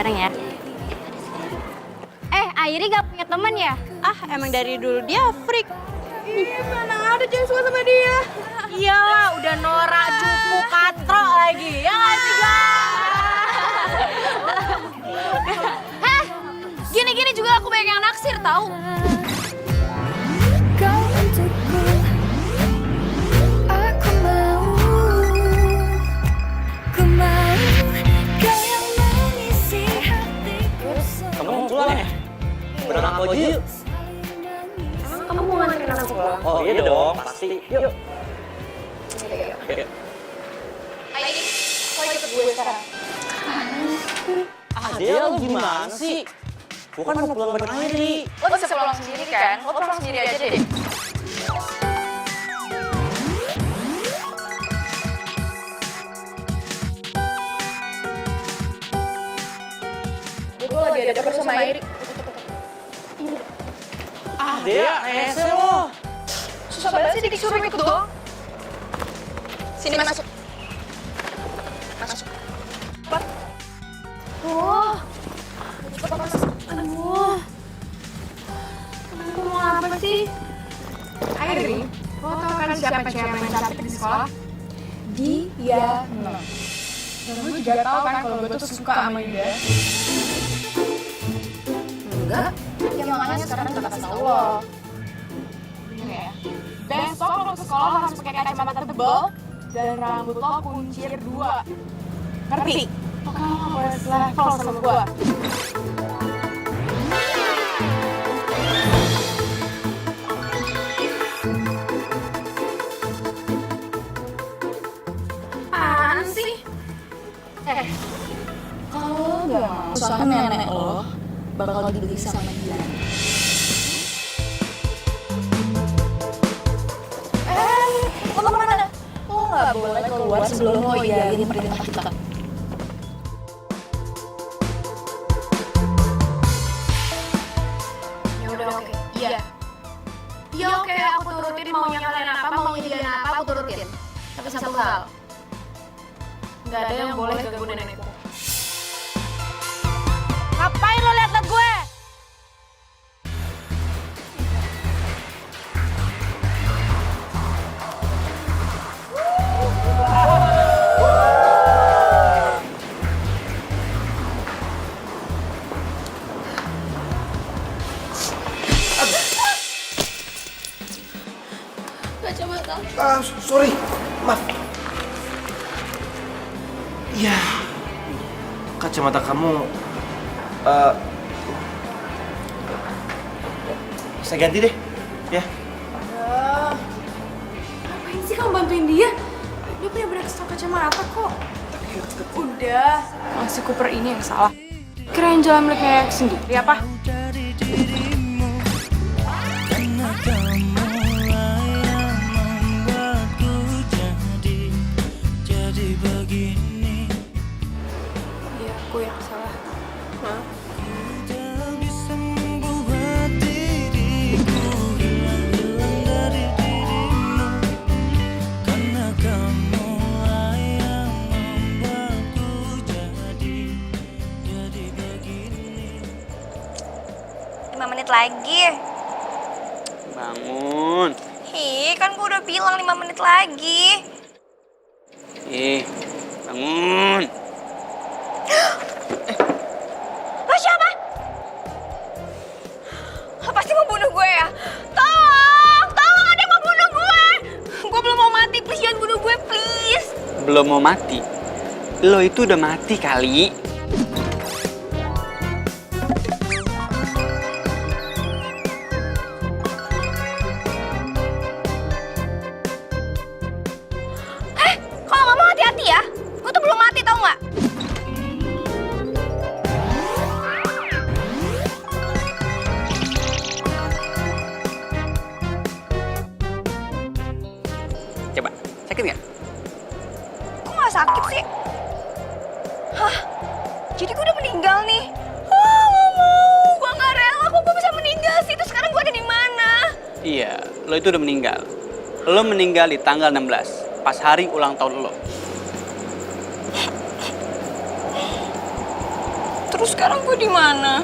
bareng ya. Airi gak punya teman ya? Ah, emang dari dulu dia freak. Ih, mana ada cewek suka sama dia. Iyalah, udah norak, cupu, katro lagi. Ya nggak sih, Heh, gini-gini juga aku banyak yang naksir tahu. Kau untukku, aku mau kau yang mengisi hatiku. Kamu mau pulang ya? Berangkat aku aja yuk. Kamu mau nganterin anak sekolah? Oh iya dong, pasti. Yuk. Oke. Ayo, kau ikut gue sekarang. Dia lu gimana sih? Bukan mau pulang bareng Airi. Lo bisa pulang sendiri kan? Lo pulang sendiri aja deh. Gue lagi ada perlu sama Airi. Dia rese lo. Susah banget sih disuruh ikut doang. Sini masuk. Masuk. Cepat. Oh. Cepat masuk. Aduh. Kamu mau apa sih? Airi, lo tau kan siapa cewek yang cantik di sekolah? Diana. Dan lo juga tau kan kalau gue tuh suka sama dia. Enggak? Ya makanya sekarang kita kasih tau lo. Bener ya? Besok lo ke sekolah harus pakai kacamata tebal dan rambut lo kuncir 2. Ngerti? Oke, lo boleh level sama gue. Apaan sih? Kalau nggak mau, soalnya nenek lo bakal dibeli sama dia. Lo kemana? Lo nggak boleh keluar sebelum lo iyain perintah kita. Ya udah oke. Iya. Iya oke, aku turutin maunya kalian apa, maunya dia apa, aku turutin. Tapi satu hal, nggak ada yang boleh ganggu nenekku. Ngapain lo liat-liat gue? Sorry, maaf. Iya, kacamata kamu. Saya ganti deh, ya. Ngapain sih kamu bantuin dia? Dia punya banyak stok kacamata kok. Udah, masih Cooper ini yang salah. Kirain jalan miliknya sendiri apa? Iya, aku yang salah. Maaf. Menit lagi. Bangun. Hi, kan gue udah bilang 5 menit lagi. Bangun. Lo siapa? Lo pasti mau bunuh gue ya? Tolong ada yang mau bunuh gue. Gue belum mau mati, please jangan bunuh gue, please. Belum mau mati? Lo itu udah mati kali. Kalau nggak mau hati-hati ya. Gue tuh belum mati, tau nggak? Coba, sakit nggak? Kok nggak sakit sih? Hah? Jadi gue udah meninggal nih? Nggak mau. Gue nggak rela kok gue bisa meninggal sih. Terus sekarang gue ada di mana? Iya, lo itu udah meninggal. Lo meninggal di tanggal 16, pas hari ulang tahun lo. Terus sekarang gue di mana?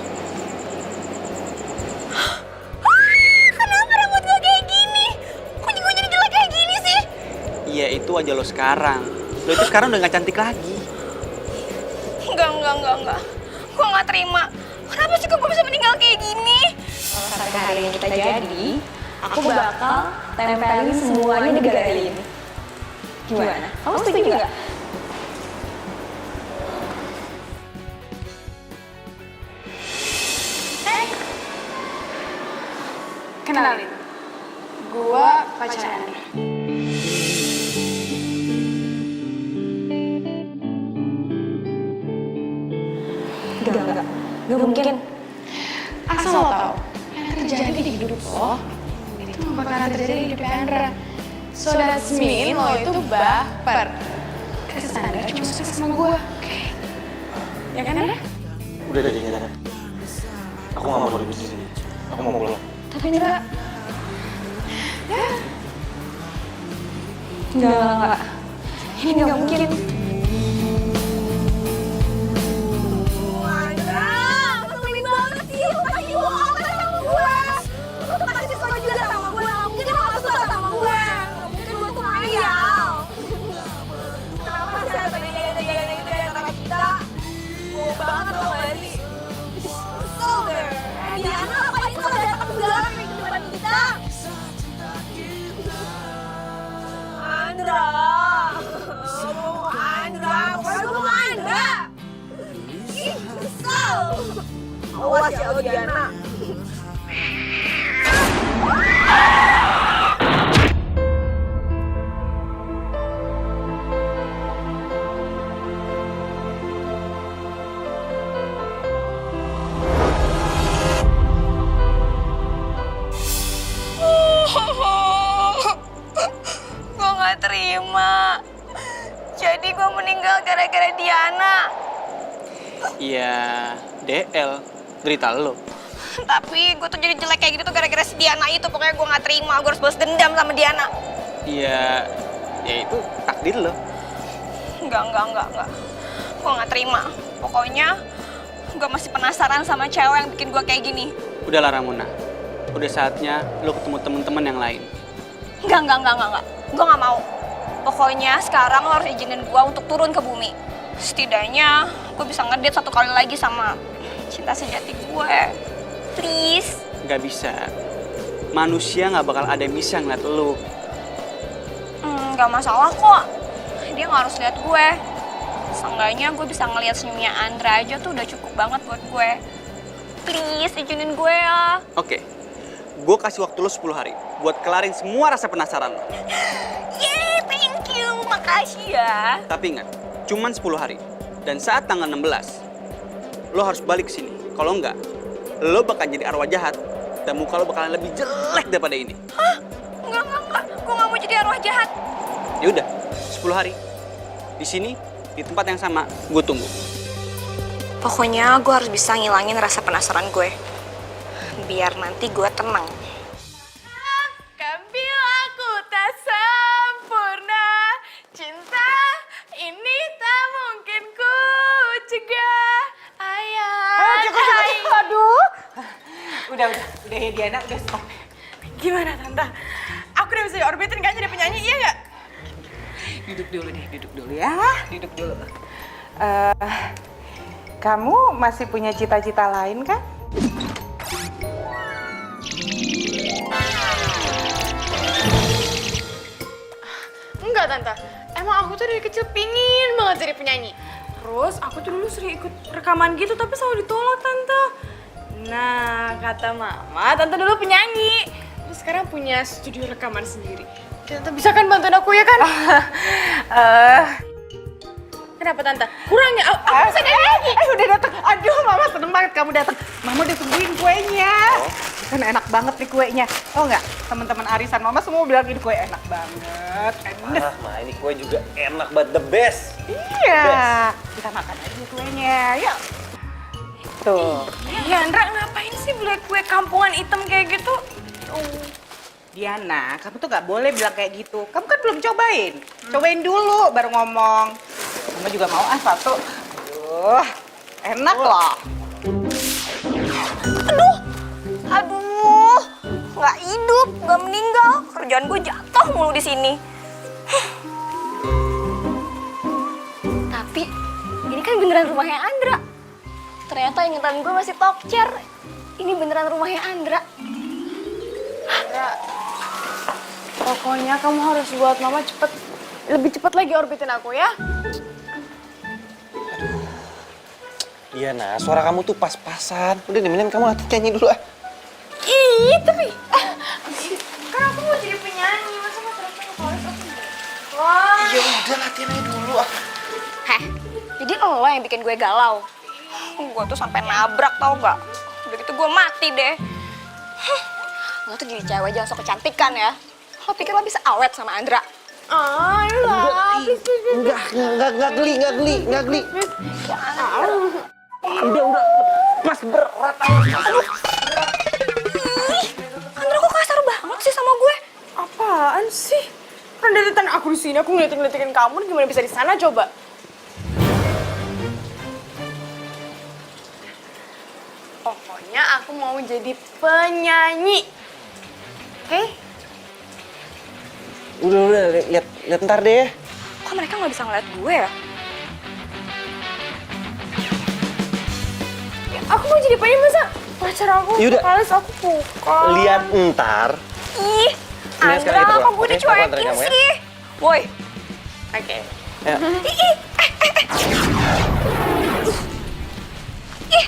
Kenapa rambut gue kayak gini? Kok gue jadi jelek kayak gini sih? Iya, itu aja lo sekarang. Lo itu sekarang udah gak cantik lagi. Enggak. Gue gak terima. Kenapa sih kok gue bisa meninggal kayak gini? Kalau sampai hari ini kita jadi, aku bakal tempelin semuanya di galeri ini. Gimana? Kamu setuju nggak? Kenalin, gua pacar Andra. Nggak mungkin. Asal lo tau, yang terjadi di hidup lo, itu gak bakalan terjadi di hidup Andra. So that's mean lo itu baper. Terus Andra cuma suka sama gua, oke? Ya kan Andra? Udah jangan. Aku nggak mau ribut di sini. Aku mau pulang. Tapi enggak. Enggak. Ini nggak mungkin. Awas ya lo Diana. Gue gak terima. Jadi gue meninggal gara-gara Diana. Iya, DL. Derita lo. Tapi gue tuh jadi jelek kayak gitu tuh gara-gara si Diana itu. Pokoknya gue gak terima, gue harus balas dendam sama Diana. Iya, ya itu takdir lo. Enggak. Gue gak terima. Pokoknya gue masih penasaran sama cewek yang bikin gue kayak gini. Udahlah Ramona, udah saatnya lo ketemu temen-temen yang lain. Enggak. Gue gak mau. Pokoknya sekarang lo harus izinin gue untuk turun ke bumi. Setidaknya gue bisa ngedate satu kali lagi sama cinta sejati gue. Please. Gak bisa. Manusia gak bakal ada yang bisa ngeliat lo. Gak masalah kok. Dia gak harus lihat gue. Seenggaknya gue bisa ngeliat senyumnya Andra aja tuh udah cukup banget buat gue. Please, izinin gue ya. Oke, gue kasih waktu lo 10 hari buat kelarin semua rasa penasaran lo. Yeay, thank you. Makasih ya. Tapi ingat, cuman 10 hari. Dan saat tanggal 16, lo harus balik ke sini. Kalau enggak, lo bakal jadi arwah jahat dan muka lo bakalan lebih jelek daripada ini. Hah? Enggak. Gue gak mau jadi arwah jahat. Ya udah, 10 hari. Di sini, di tempat yang sama, gue tunggu. Pokoknya gue harus bisa ngilangin rasa penasaran gue. Biar nanti gue tenang. Bila aku tak sempurna, cinta ini tak mungkin ku cegah. Aduh. Udah ya Diana, udah stop. Gimana Tante? Aku udah bisa diorbitin kan jadi penyanyi, iya nggak? Duduk dulu ya. Kamu masih punya cita-cita lain kan? Enggak Tante, emang aku tuh dari kecil pingin banget jadi penyanyi. Terus aku tuh dulu sering ikut rekaman gitu tapi selalu ditolak Tante. Nah kata Mama, Tante dulu penyanyi. Terus sekarang punya studio rekaman sendiri. Tante bisa kan bantuin aku ya kan? Kenapa Tante? Kurang ya? Aku bisa nyanyi lagi. Udah datang. Aduh, Mama seneng banget kamu datang. Mama udah tungguin kuenya. Kan enak banget nih kuenya. Oh enggak, teman-teman arisan Mama semua bilang ini kue enak banget. Ma, ini kue juga enak banget, the best. Iya. Kita makan aja kuenya. Yuk. Tuh. Ya Andra, ngapain sih beli kue kampungan hitam kayak gitu? Diana, kamu tuh gak boleh bilang kayak gitu. Kamu kan belum cobain. Cobain dulu baru ngomong. Mama juga mau satu. Aduh. Enak loh. Aduh, nggak hidup, nggak meninggal. Kerjaan gue jatuh mulu di sini. Tapi ini kan beneran rumahnya Andra. Ternyata ingatan gue masih tokcer. Ini beneran rumahnya Andra. Pokoknya kamu harus buat mama lebih cepet lagi orbitin aku ya. Iya, nah, suara kamu tuh pas-pasan. Udah deh, mendingan kamu nyanyi dulu ah. Ih, tapi kan aku mau jadi penyanyi, masa mau terus vokalis aku enggak? Wah. Ya udah, latihan aja dulu ah. Heh, jadi lo yang bikin gue galau. Gue tuh sampai nabrak tau gak? Udah gitu gue mati deh. Lo tuh jadi cewek jangan sok kecantikan ya. Lo pikir lo bisa awet sama Andra? Ah, lah. Enggak geli. Udah, pas berat. Andra kok kasar banget sih sama gue? Apaan sih? Kan dari tadi aku di sini aku ngeliatin kamu, gimana bisa di sana coba? Pokoknya aku mau jadi penyanyi. Oke? Udah, lihat ntar deh. Kok mereka nggak bisa ngeliat gue ya? Aku mau jadi penyanyi, masa pacar aku Yaudah. vokalis aku bukan. Lihat ntar. Ih, Mendingan sekarang kita Andra, kok pulang. gue Oke, aku anterin dicuekin kamu ya. sih? Woi, Oke. Ya. ih,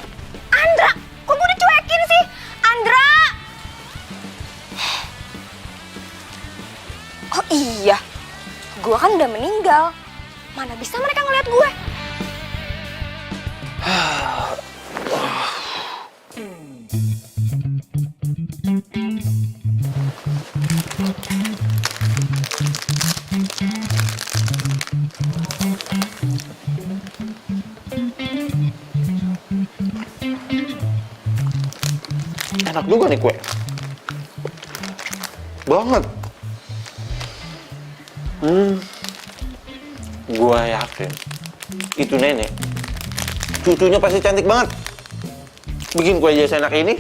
Andra, kok gue dicuekin sih? Andra! Oh iya, gue kan udah meninggal. Mana bisa mereka ngeliat gue? Enak juga nih kue. Banget. Gua yakin itu nenek. Cucunya pasti cantik banget. Bikin kue aja seenak ini.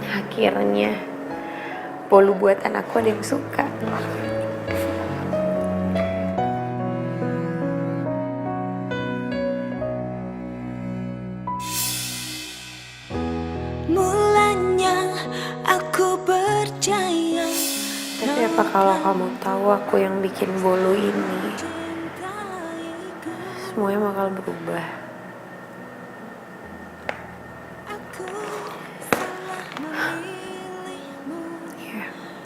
Akhirnya bolu buat anakku ada yang suka. Mulanya aku percaya. Tapi apa kalau kamu tahu aku yang bikin bolu ini, semuanya bakal berubah. Ya,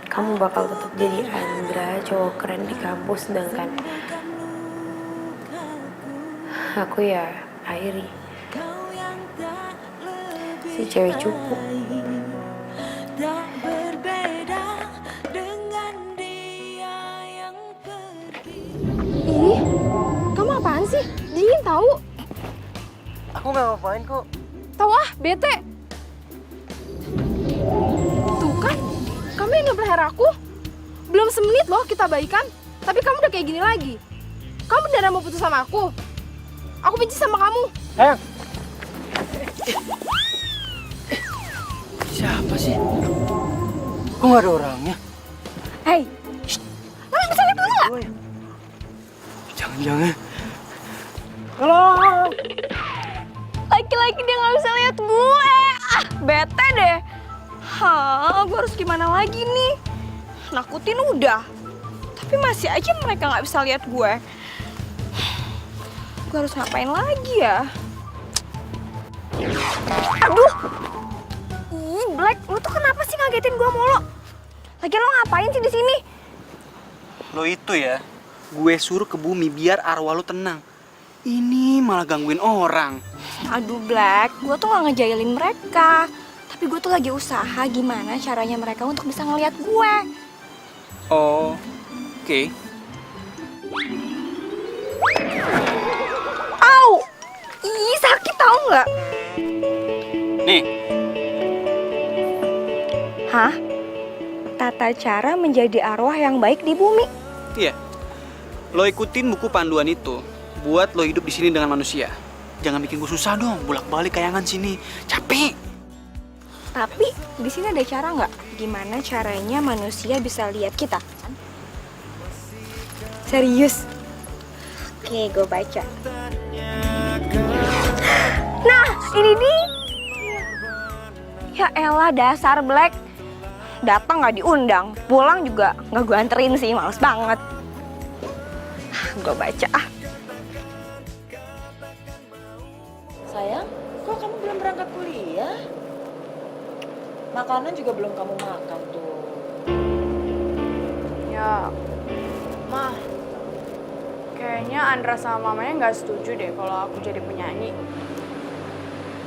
kamu bakal tetap jadi Andra, cowok keren di kampus, sedangkan aku ya Airi, si cewek cupu. Tak berbeda dengan dia yang pergi. Ih, kamu apaan sih? Dingin tahu? Aku nggak ngapain kok. Tahu ah, bete. Tuh kan, kamu yang ngebelher aku. Belum semenit loh kita baikan, tapi kamu udah kayak gini lagi. Kamu beneran mau putus sama aku? Aku benci sama kamu. Sayang. Siapa sih? Kok nggak ada orangnya? Hei, lo bisa lihat dulu nggak? Jangan-jangan. Laki-laki dia nggak bisa lihat gue. Ah, bete deh. Hah, gue harus gimana lagi nih? Nakutin udah, tapi masih aja mereka nggak bisa lihat gue. Gue harus ngapain lagi ya? Aduh, ih Black, lu tuh kenapa sih ngagetin gue mulu? Lagian lo ngapain sih di sini? Lo itu ya, gue suruh ke bumi biar arwah lo tenang. Ini malah gangguin orang. Aduh Black, gue tuh gak ngejailin mereka. Tapi gue tuh lagi usaha gimana caranya mereka untuk bisa ngelihat gue. Oh, oke. Au! Ih, sakit tau nggak? Nih, Hah? Tata cara menjadi arwah yang baik di bumi. iya. Lo ikutin buku panduan itu buat lo hidup di sini dengan manusia. Jangan bikin gue susah dong, bolak-balik kayangan sini. Capek. Tapi di sini ada cara nggak? Gimana caranya manusia bisa lihat kita? Serius? Oke, gue baca. Nah, ini dia. Ya elah, dasar Black. Datang nggak diundang, pulang juga nggak gue anterin sih, males banget. Gue baca ah. Sayang, kok kamu belum berangkat kuliah? Makanan juga belum kamu makan tuh. Ya, Mah, kayaknya Andra sama mamanya nggak setuju deh kalau aku jadi penyanyi.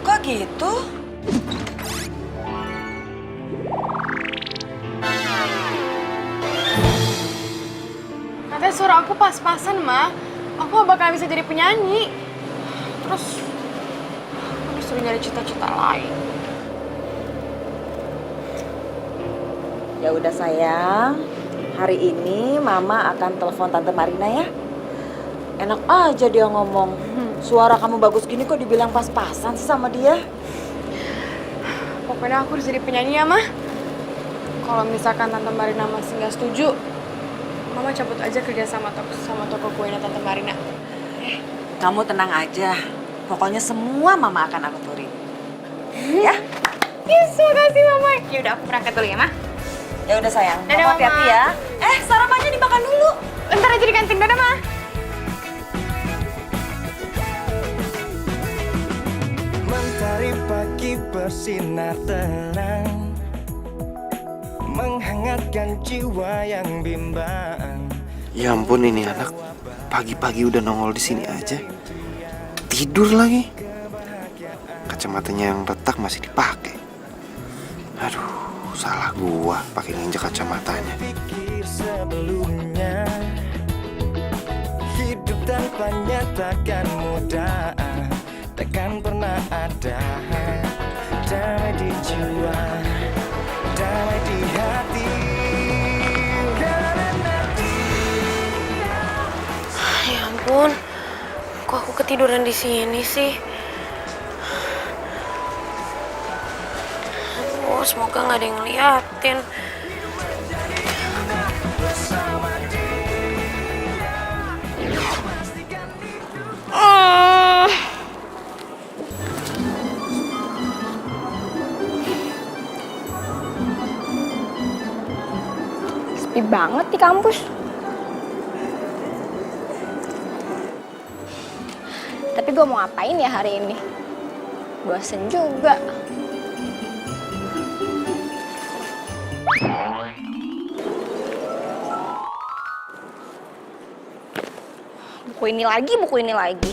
Kok gitu? Katanya suara aku pas-pasan, Ma. Aku gak bakal bisa jadi penyanyi. Terus, aku disuruh nyari cita-cita lain. Ya udah sayang, hari ini Mama akan telepon Tante Marina ya. Enak aja dia ngomong. Suara kamu bagus gini kok dibilang pas-pasan sih sama dia. Pokoknya aku harus jadi penyanyi ya, Ma. Kalau misalkan Tante Marina masih nggak setuju, Mama cabut aja kerja sama toko kuenya Tante Marina. Kamu tenang aja. Pokoknya semua Mama akan aturin. Ya? Yes, makasih Mama. Yaudah, aku berangkat dulu ya, Ma. Ya udah sayang, Dadah, Mama hati-hati Mama. ya. Sarapannya dimakan dulu. Ntar aja di kantin, dadah, Ma. Mentari pagi bersinar terang, menghangatkan jiwa yang bimbang. Ya ampun, ini anak pagi-pagi udah nongol di sini aja. Tidur lagi. Kacamatanya yang retak masih dipakai. Aduh, salah gua pakai nginjek kacamatanya. Pikir sebelumnya, hidup tanpanya takkan mudah, takkan pernah ada damai di jiwa, damai di hati. Ya ampun, kok aku ketiduran di sini sih? Aduh, semoga nggak ada yang ngeliatin. Sepi banget di kampus. Tapi gue mau ngapain ya hari ini? Bosen juga. Buku ini lagi.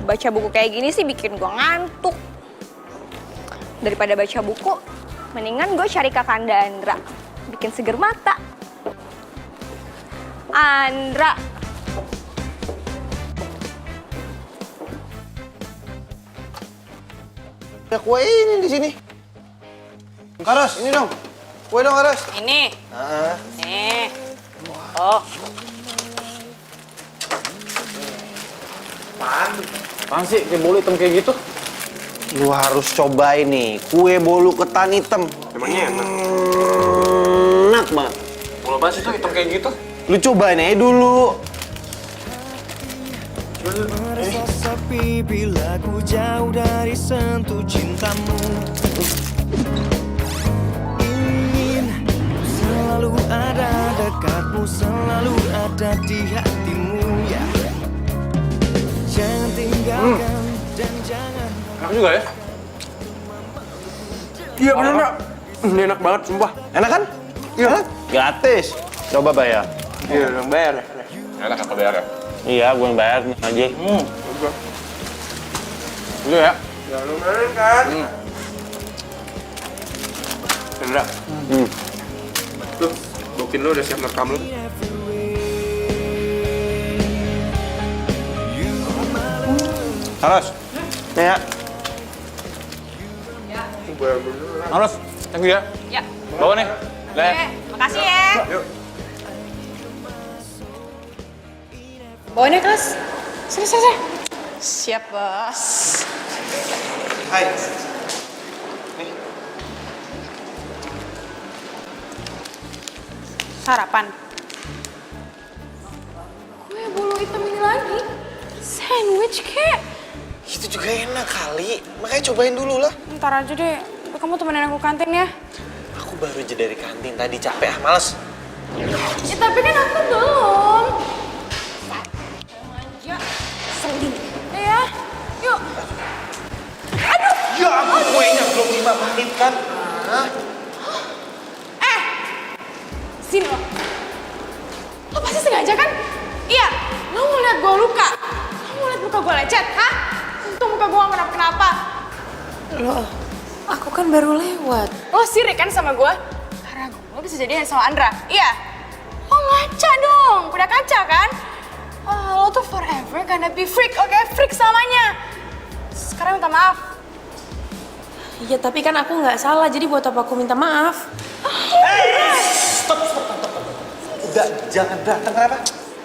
Baca buku kayak gini sih bikin gue ngantuk. Daripada baca buku, mendingan gue cari Kakanda Andra. Bikin seger mata. Andra. Ada kue ini di sini. Karas, ini dong. Kue dong, Karas. Ini. Ah. Nih. Oh. Apaan sih kayak bolu hitam kayak gitu? Lu harus cobain nih, kue bolu ketan hitam. Emangnya enak? Enak banget. Bolu apa sih tuh hitam kayak gitu? Lu cobain aja dulu. Merasa sepi bila ku jauh dari sentuh cintamu. Ingin selalu ada dekatmu, selalu ada di hatimu ya. Jangan tinggalkan dan jangan. Enak juga ya? Iya bener Nak. Ini enak banget sumpah. Enak kan? Iya. Enak? Gratis. Coba bayar. Iya yang bayar ya. Enak apa bayar ya? Iya, gue yang bayar nih aja. Udah ya? Ya lumayan kan? Hendra. Tuh, bukin lu udah siap ngerekam lu. Karas. Nih ya. Harus, thank you ya. Ya. Bawa nih. Leh. Makasih ya. Yuk. Bawain ya, kelas. Sini. Siap, bos. Hai. Sarapan. Kue bolu hitam ini lagi. Sandwich, kek. Itu juga enak kali. Makanya cobain dulu lah. Ntar aja deh. Tapi kamu temenin aku kantin ya. Aku baru aja dari kantin tadi, capek males. Ya tapi kan aku belum. Ya, yuk. Ya ampun, kuenya belum 5 menit kan? Sini lo. Lo pasti sengaja kan? Iya, lo mau lihat gue luka. Lo mau lihat muka gue lecet, hah? Untung muka gue gak kenapa-kenapa. Loh, aku kan baru lewat. Lo sirik kan sama gue? Karena gue bisa jadian sama Andra, iya? Lo ngaca dong, udah kaca kan? Lo tuh forever gonna be freak, oke? Freak selamanya. Sekarang minta maaf. Iya, tapi kan aku nggak salah, jadi buat apa aku minta maaf? Stop. Udah, jangan berantem, kenapa?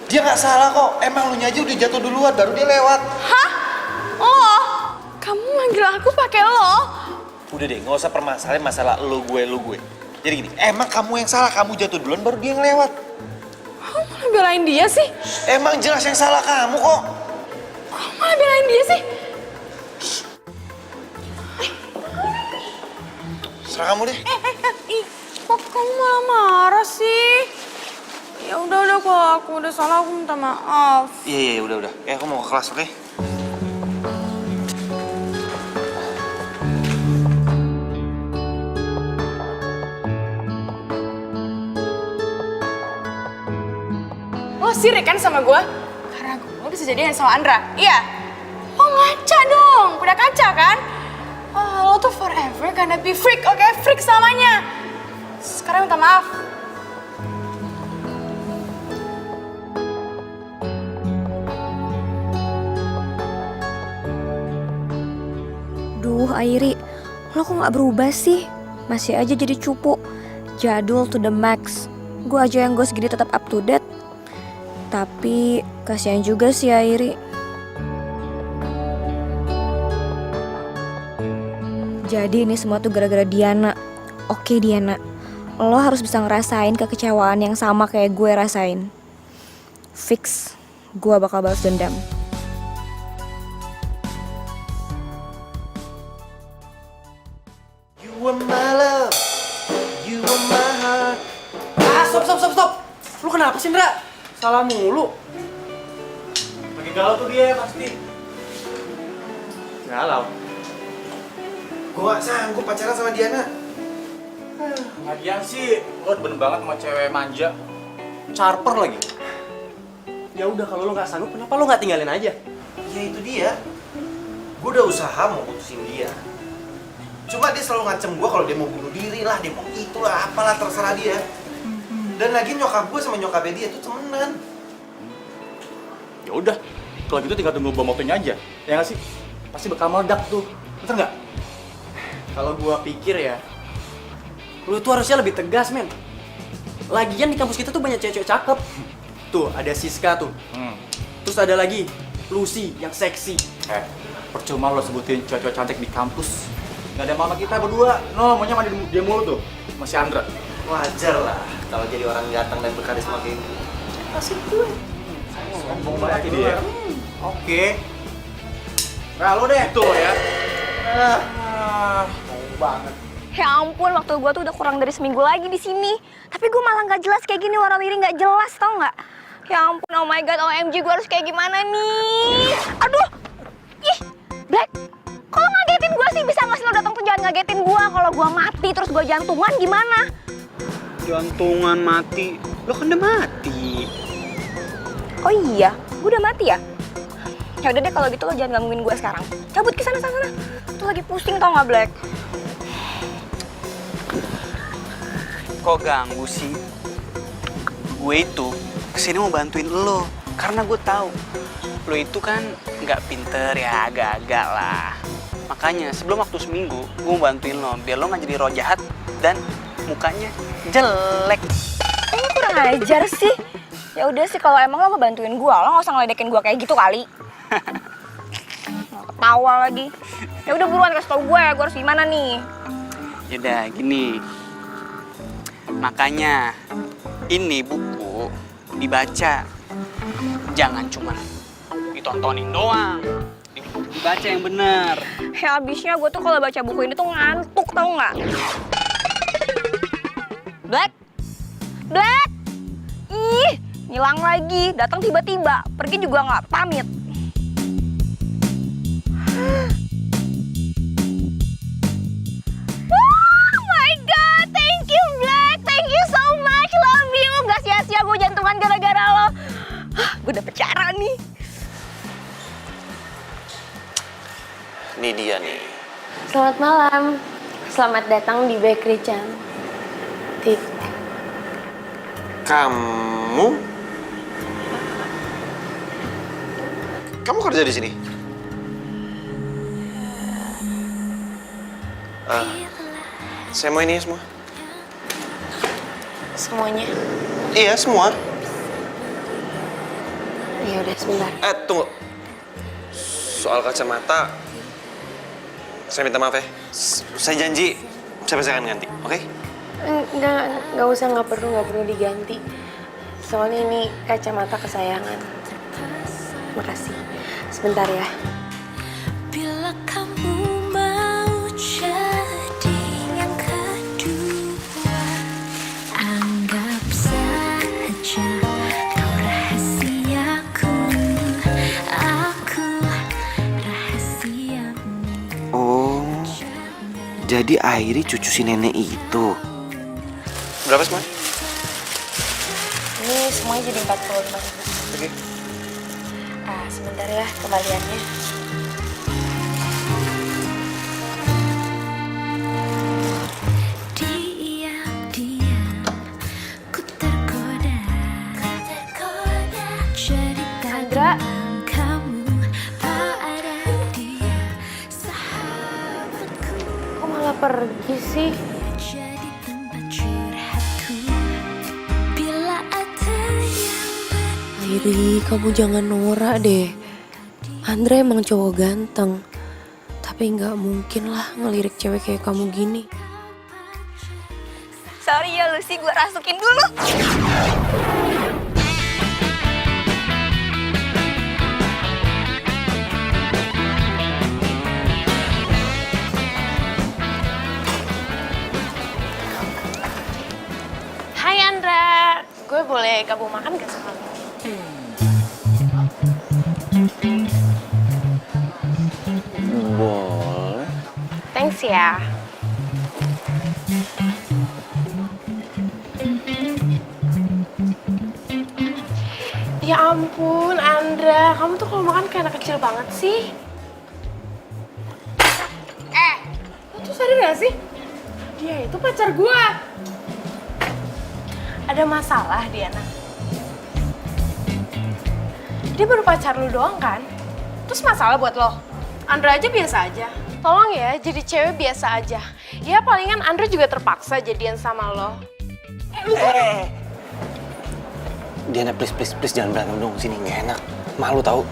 Dia nggak salah kok. Emang lu aja udah jatuh duluan, baru dia lewat. Hah? Lo? Kamu manggil aku pakai lo? Udah deh, nggak usah permasalahin masalah lu gue. Jadi gini, emang kamu yang salah, kamu jatuh duluan baru dia yang lewat. Kamu malah belain dia sih? Emang jelas yang salah kamu kok. Kamu malah belain dia sih? Serah kamu deh. Kok kamu malah marah sih? Ya udah kalau aku udah salah aku minta maaf. Iya, udah. Aku mau ke kelas, oke? Lo sirik kan sama gue? Karena gue bisa jadian sama Andra, iya? Lo ngaca dong, udah kaca kan? Lo tuh forever gonna be freak, oke? Freak selamanya. Sekarang minta maaf. Duh, Airi, lo kok gak berubah sih? Masih aja jadi cupu. Jadul to the max. Gue aja yang gue segini tetap up to date. Tapi kasihan juga sih Airi. Jadi ini semua tuh gara-gara Diana. Oke Diana, lo harus bisa ngerasain kekecewaan yang sama kayak gue rasain. Fix, gue bakal balas dendam. You are my love, you are my heart. Stop. Lu kenapa sih, Ndra? Salah mulu. Lagi galau tuh dia pasti. Galau. Gue gak sanggup pacaran sama Diana. Lagian sih, lo bener banget sama cewek manja. Charper lagi. Ya udah, kalau lu nggak sanggup, kenapa lu nggak tinggalin aja? Ya itu dia. Gue udah usaha mau putusin dia. Cuma dia selalu ngancem gue kalau dia mau bunuh diri lah, dia mau itulah, apalah terserah dia. Dan lagi nyokap gue sama nyokapnya dia tuh temenan. Ya udah, kalau gitu tinggal tunggu bom waktunya aja. Ya nggak sih? Pasti bakal meledak tuh. Bener nggak? Kalau gua pikir ya, lu tuh harusnya lebih tegas, men. Lagian di kampus kita tuh banyak cewek-cewek cakep. Tuh, ada Siska tuh. Terus ada lagi Lucy yang seksi. Percuma lo sebutin cewek-cewek cantik di kampus. Nggak ada mama kita berdua. No, maunya mandi dia mulu tuh. Masih Andra. Wajar lah kalau jadi orang ganteng dan berkarisma kayak gitu. Asik gue. Sombong banget dia. Oke. Nah, lo deh. Itu ya. Mau banget. Ya ampun, waktu gue tuh udah kurang dari seminggu lagi di sini. Tapi gue malah nggak jelas kayak gini, warawiri nggak jelas, tau nggak? Ya ampun, oh my god, OMG, gue harus kayak gimana nih? Aduh, ih, Black, kalau ngagetin gue sih bisa nggak sih lo datang tuh jangan ngagetin gue. Kalau gue mati terus gue jantungan gimana? Jantungan mati. Lo kan udah mati. Oh iya, gue udah mati ya? Ya udah deh kalau gitu lo jangan gangguin gue sekarang. Cabut ke sana. Tuh lagi pusing tau nggak, Black? Kok ganggu sih? Gue itu kesini mau bantuin lo. Karena gue tahu lo itu kan nggak pinter ya, agak-agak lah. Makanya sebelum waktu seminggu, gue mau bantuin lo. Biar lo nggak jadi roh jahat dan mukanya jelek. Kayaknya kurang ajar sih. Ya udah sih, kalau emang lo mau bantuin gue, lo nggak usah ngeledekin gue kayak gitu kali. Nggak ketawa lagi. Ya udah buruan kasih tau gue harus gimana nih. Yaudah, gini. Makanya ini buku dibaca, jangan cuma ditontonin doang. Dibaca yang bener. Ya abisnya gue tuh kalau baca buku ini tuh ngantuk, tau nggak? Black, Black, ih, ngilang lagi. Datang tiba-tiba, pergi juga nggak pamit. Oh my God, thank you Black, thank you so much, love you. Gak sia-sia gue jantungan gara-gara lo. Gue dapet cara nih. Ini dia nih. Selamat malam. Selamat datang di Bakery Cantik. Kamu kerja di sini? Saya mau ini semua. Semuanya. Iya, semua. Ya udah sebentar. Tunggu. Soal kacamata, saya minta maaf ya. Saya janji, saya akan ganti, oke? Nggak usah, nggak perlu diganti. Soalnya ini kacamata kesayangan. Makasih. Sebentar ya. Bila kamu mau jadi yang kedua, anggap saja kau rahasiaku, aku rahasiamu. Oh, jadi Airi cucu si nenek itu. Berapa semua? Ini semuanya jadi 45.000. Oke. Sebentar ya kembaliannya. Diam-diam ku tergoda jadi Sandra. kamu pada dia sahabatku. Kok malah pergi sih? Jadi tempat curhatku bila ada yang Airi, kamu jangan norak deh. Andre emang cowok ganteng. Tapi nggak mungkin lah ngelirik cewek kayak kamu gini. Sorry ya Lucy, gue rasukin dulu. Hai Andra, gue boleh kamu makan gak sama lo? Boleh. Thanks ya. Ya ampun Andra, kamu tuh kalau makan kayak anak kecil banget sih. Lo tuh sadar gak sih? Dia itu pacar gue. Ada masalah, Diana? Dia baru pacar lu doang kan? Terus masalah buat lo? Andra aja biasa aja. Tolong ya, jadi cewek biasa aja. Ya palingan Andra juga terpaksa jadian sama lo. Diana, please jangan berantem dong. Sini nggak enak. Malu tahu.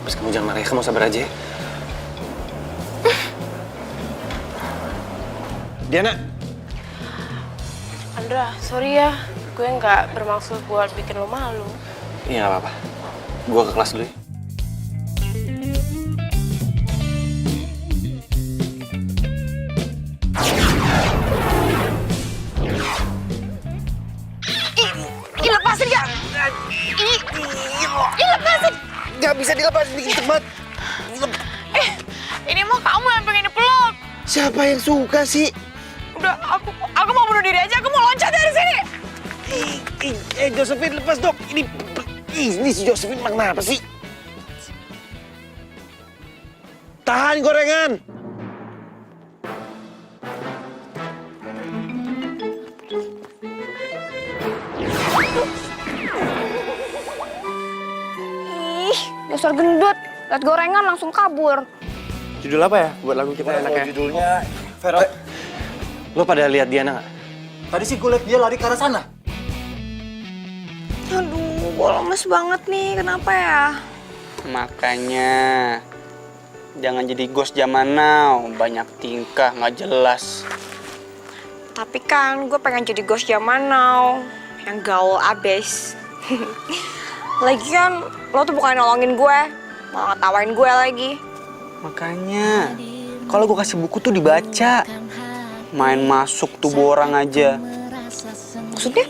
Please kamu jangan marah ya. Kamu sabar aja ya. Diana. Andra, sorry ya. Gue nggak bermaksud buat bikin lo malu. Iya nggak apa-apa. Gua ke kelas dulu ya. Ih, lepasin gak? Ih, lepasin. Gak bisa dilepas, bikin cepat. Ini mah kamu yang pengen dipeluk. Siapa yang suka sih? Udah, aku mau bunuh diri aja. Aku mau loncat dari sini. Josephine lepas dong. Ini si Josephine kenapa sih? Tahan gorengan. Ih, dasar gendut. Liat gorengan langsung kabur. Judul apa ya buat lagu kita enaknya? Judulnya Vero. Lo pada lihat Diana nggak? Tadi sih gue liat dia lari ke arah sana. Aduh, gue lemes banget nih. Kenapa ya? Makanya jangan jadi ghost zaman now, banyak tingkah nggak jelas. Tapi kan gue pengen jadi ghost zaman now, yang gaul abis. Lagian lo tuh bukan nolongin gue, malah ngetawain gue lagi. Makanya kalau gue kasih buku tuh dibaca, main masuk tubuh orang aja. Maksudnya?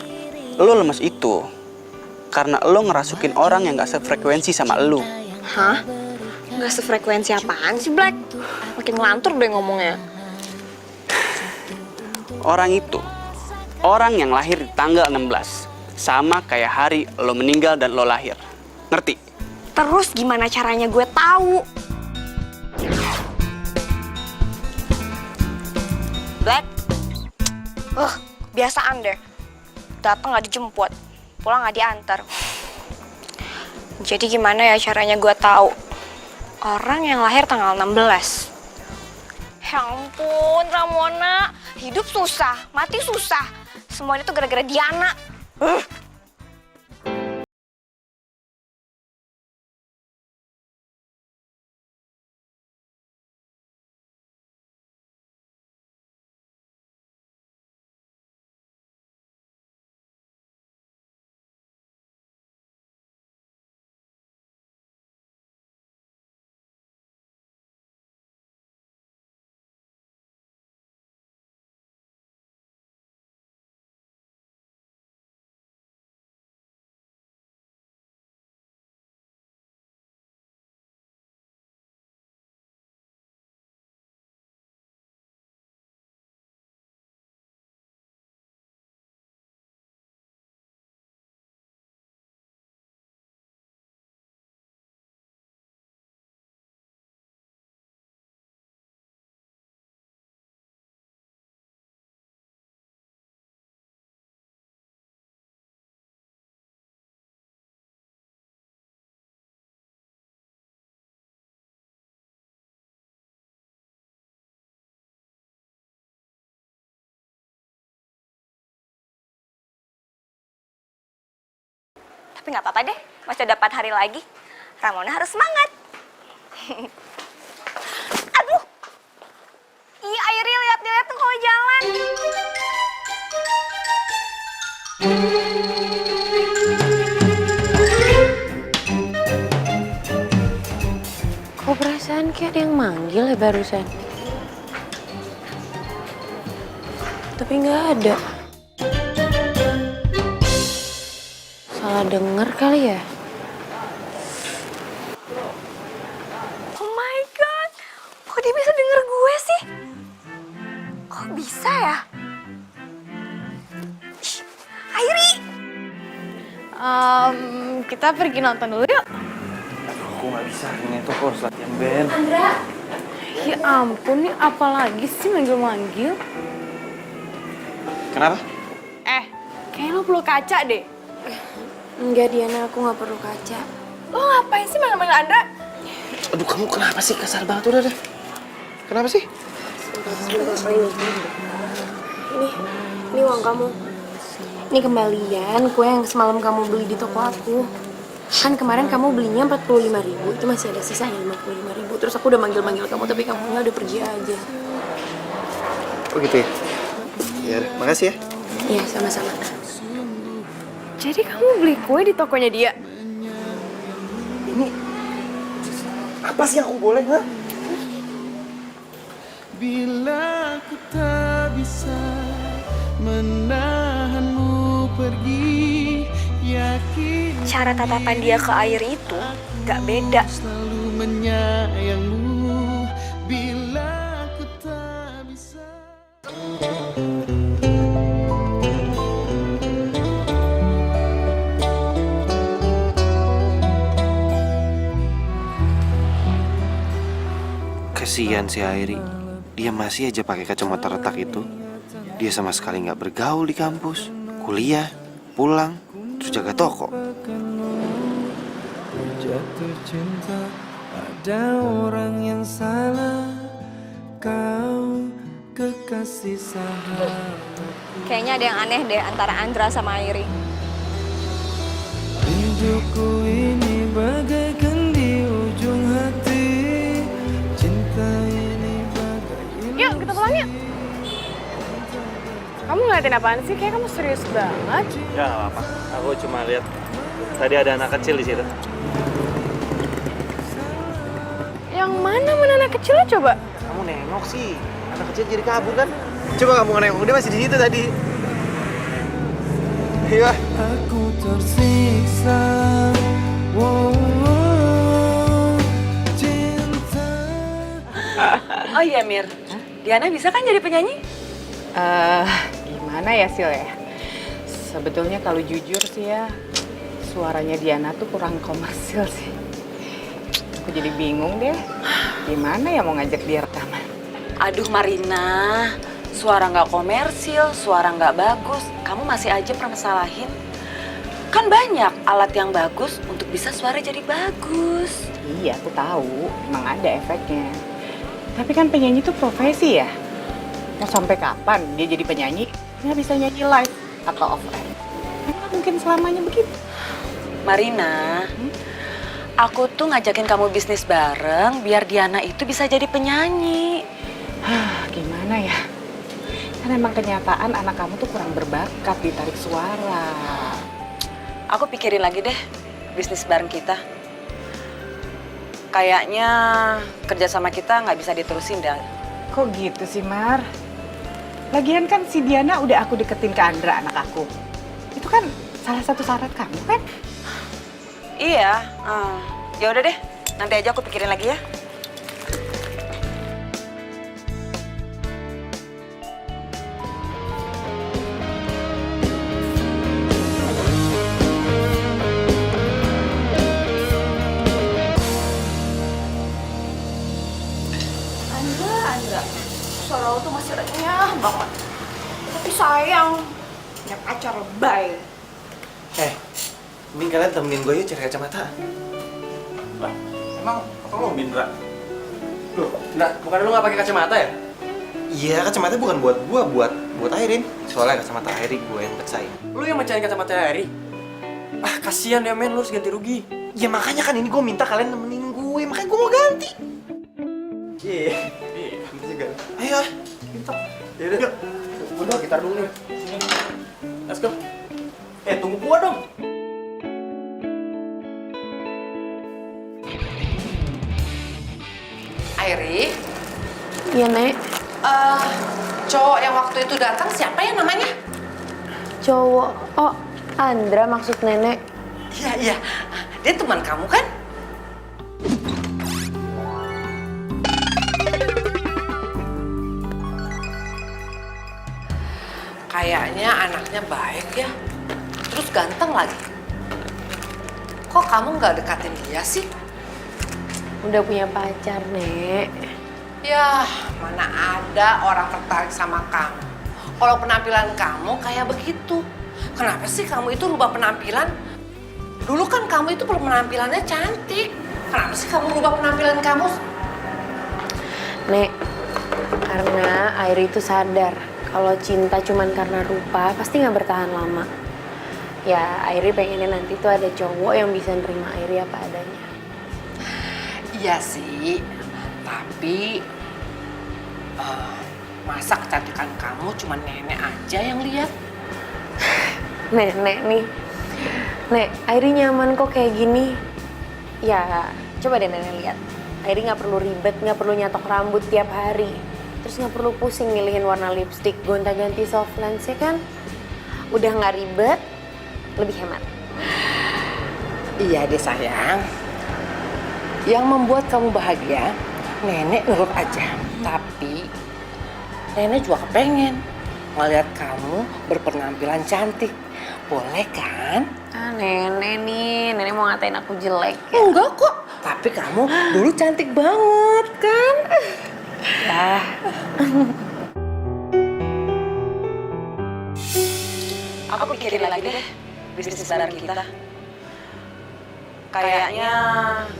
Lo lemes itu karena lo ngerasukin orang yang gak sefrekuensi sama lo. Hah? Nggak sefrekuensi apaan sih, Black? Makin ngelantur deh ngomongnya. Orang itu, orang yang lahir di tanggal 16, sama kayak hari lo meninggal dan lo lahir. Ngerti? Terus gimana caranya gue tahu? Black? Biasaan deh. Datang nggak dijemput, pulang nggak diantar. Jadi gimana ya caranya gue tahu orang yang lahir tanggal 16? Ya ampun, Ramona. Hidup susah, mati susah. Semuanya tuh gara-gara Diana. Tapi nggak apa-apa deh, masih ada 4 hari lagi. Ramona harus semangat. Aduh! Iya, Airi lihat-lihat tuh kalau jalan. Kok perasaan kayak ada yang manggil ya barusan? Tapi nggak ada. Salah denger kali ya? Oh my God, kok dia bisa denger gue sih? Kok bisa ya? Ih, Airi! Kita pergi nonton dulu yuk. Aku nggak bisa, ini tuh aku harus latihan band. Ya ampun, nih apalagi sih manggil-manggil? Kenapa? Kayaknya lo perlu kaca deh. Enggak, Diana, aku nggak perlu kaca. Lo ngapain sih manggil-manggil Andra? Aduh, kamu kenapa sih? Kasar banget udah deh. Kenapa sih? Ini uang kamu. Ini kembalian kue yang semalam kamu beli di toko aku. Kan kemarin kamu belinya 45.000, itu masih ada sisanya 55.000. Terus aku udah manggil-manggil kamu, tapi kamu nggak, udah pergi aja. Oh gitu ya? Ya, makasih ya. Iya, sama-sama. Jadi kamu beli kue di tokonya dia? Ini apa sih yang aku boleh, ha? Bila ku tak bisa menahanmu pergi, yakin Cara tatapan dia ke Airi itu gak beda. selalu menyayangmu. Bila ku tak bisa. Kasihan si Airi. Dia masih aja pakai kacamata retak itu. Dia sama sekali nggak bergaul di kampus, kuliah, pulang, terus jaga toko. Jatuh cinta pada orang yang salah. Kau kekasih sahabat. Kayaknya ada yang aneh deh antara Andra sama Airi. untukku ini bagaikan di ujung hati. Cinta ini bagai Yuk, kita pulang yuk. Kamu ngeliatin apaan sih? Kayak kamu serius banget. Ya nggak apa-apa. Aku cuma lihat tadi ada anak kecil di situ. Yang mana anak kecilnya coba? Kamu nengok sih, anak kecil jadi kabur kan? Coba kamu nengok, dia masih di situ tadi. Iya. aku tersiksa. Wow, cinta. Oh iya Mir, Diana bisa kan jadi penyanyi? Gimana ya Sil ya? Sebetulnya kalau jujur sih ya, suaranya Diana tuh kurang komersil sih. Aku jadi bingung deh, gimana ya mau ngajak dia rekaman? Aduh Marina, suara nggak komersil, suara nggak bagus, kamu masih aja permasalahin. Kan banyak alat yang bagus untuk bisa suara jadi bagus. Iya, aku tahu, emang ada efeknya. Tapi kan penyanyi tuh profesi ya. Mau sampai kapan dia jadi penyanyi? Nggak bisa nyanyi live atau off air. Nggak mungkin selamanya begitu. Marina, aku tuh ngajakin kamu bisnis bareng biar Diana itu bisa jadi penyanyi. Gimana ya? Kan emang kenyataan anak kamu tuh kurang berbakat di tarik suara. Aku pikirin lagi deh bisnis bareng kita. Kayaknya kerjasama kita nggak bisa diterusin dah. Kok gitu sih, Mar? Lagian kan si Diana udah aku deketin ke Andra, anak aku. Itu kan salah satu syarat kamu kan? Iya, ya udah deh. Nanti aja aku pikirin lagi ya. Andra, suara lo tuh masih renyah banget. Tapi sayang, punya pacar lebay. Mending kalian temenin gue yuk cari kacamata. Lah, emang apa lo Bindra? Loh, enggak, bukan lu nggak pakai kacamata ya? Iya, kacamata bukan buat gue, buat Airin. Soalnya kacamata Airin gue yang pecahin. Lu yang mecahin kacamata Harry? Ah, kasihan ya men, lu harus ganti rugi. Ya makanya kan ini gue minta kalian nemenin gue, makanya gue mau ganti. Iya, itu juga. Ayo, Yaudah, yuk. Udah, gitar dulu nih. Sini. Let's go. Tunggu gua dong. Airi, Iya, Nek. cowok yang waktu itu datang siapa ya namanya? Cowok. Oh, Andra maksud Nenek. Iya, dia teman kamu kan? Kayaknya anaknya baik ya, terus ganteng lagi. Kok kamu nggak dekatin dia sih? Udah punya pacar, Nek. Ya, mana ada orang tertarik sama kamu. Kalau penampilan kamu kayak begitu. Kenapa sih kamu itu rubah penampilan? Dulu kan kamu itu penampilannya cantik. Kenapa sih kamu rubah penampilan kamu? Nek, karena Airi itu sadar kalau cinta cuman karena rupa pasti nggak bertahan lama. Ya, Airi pengennya nanti tuh ada cowok yang bisa nerima Airi apa adanya. Iya sih, tapi masa kecantikan kamu cuma nenek aja yang lihat? Nenek nih. Nek, Airi nyaman kok kayak gini. Ya, coba deh Nenek lihat. Airi nggak perlu ribet, nggak perlu nyatok rambut tiap hari. Terus nggak perlu pusing milihin warna lipstick, gonta-ganti soft lens ya kan? Udah nggak ribet, lebih hemat. Iya deh sayang. Yang membuat kamu bahagia, nenek nurut aja. Tapi nenek juga kepengen ngeliat kamu berpenampilan cantik. Boleh kan? Ah, Nenek nih, Nenek mau ngatain aku jelek ya? Enggak kok. Tapi kamu dulu cantik banget kan? Ya. Aku pikirin lagi deh bisnis bareng kita. Kayaknya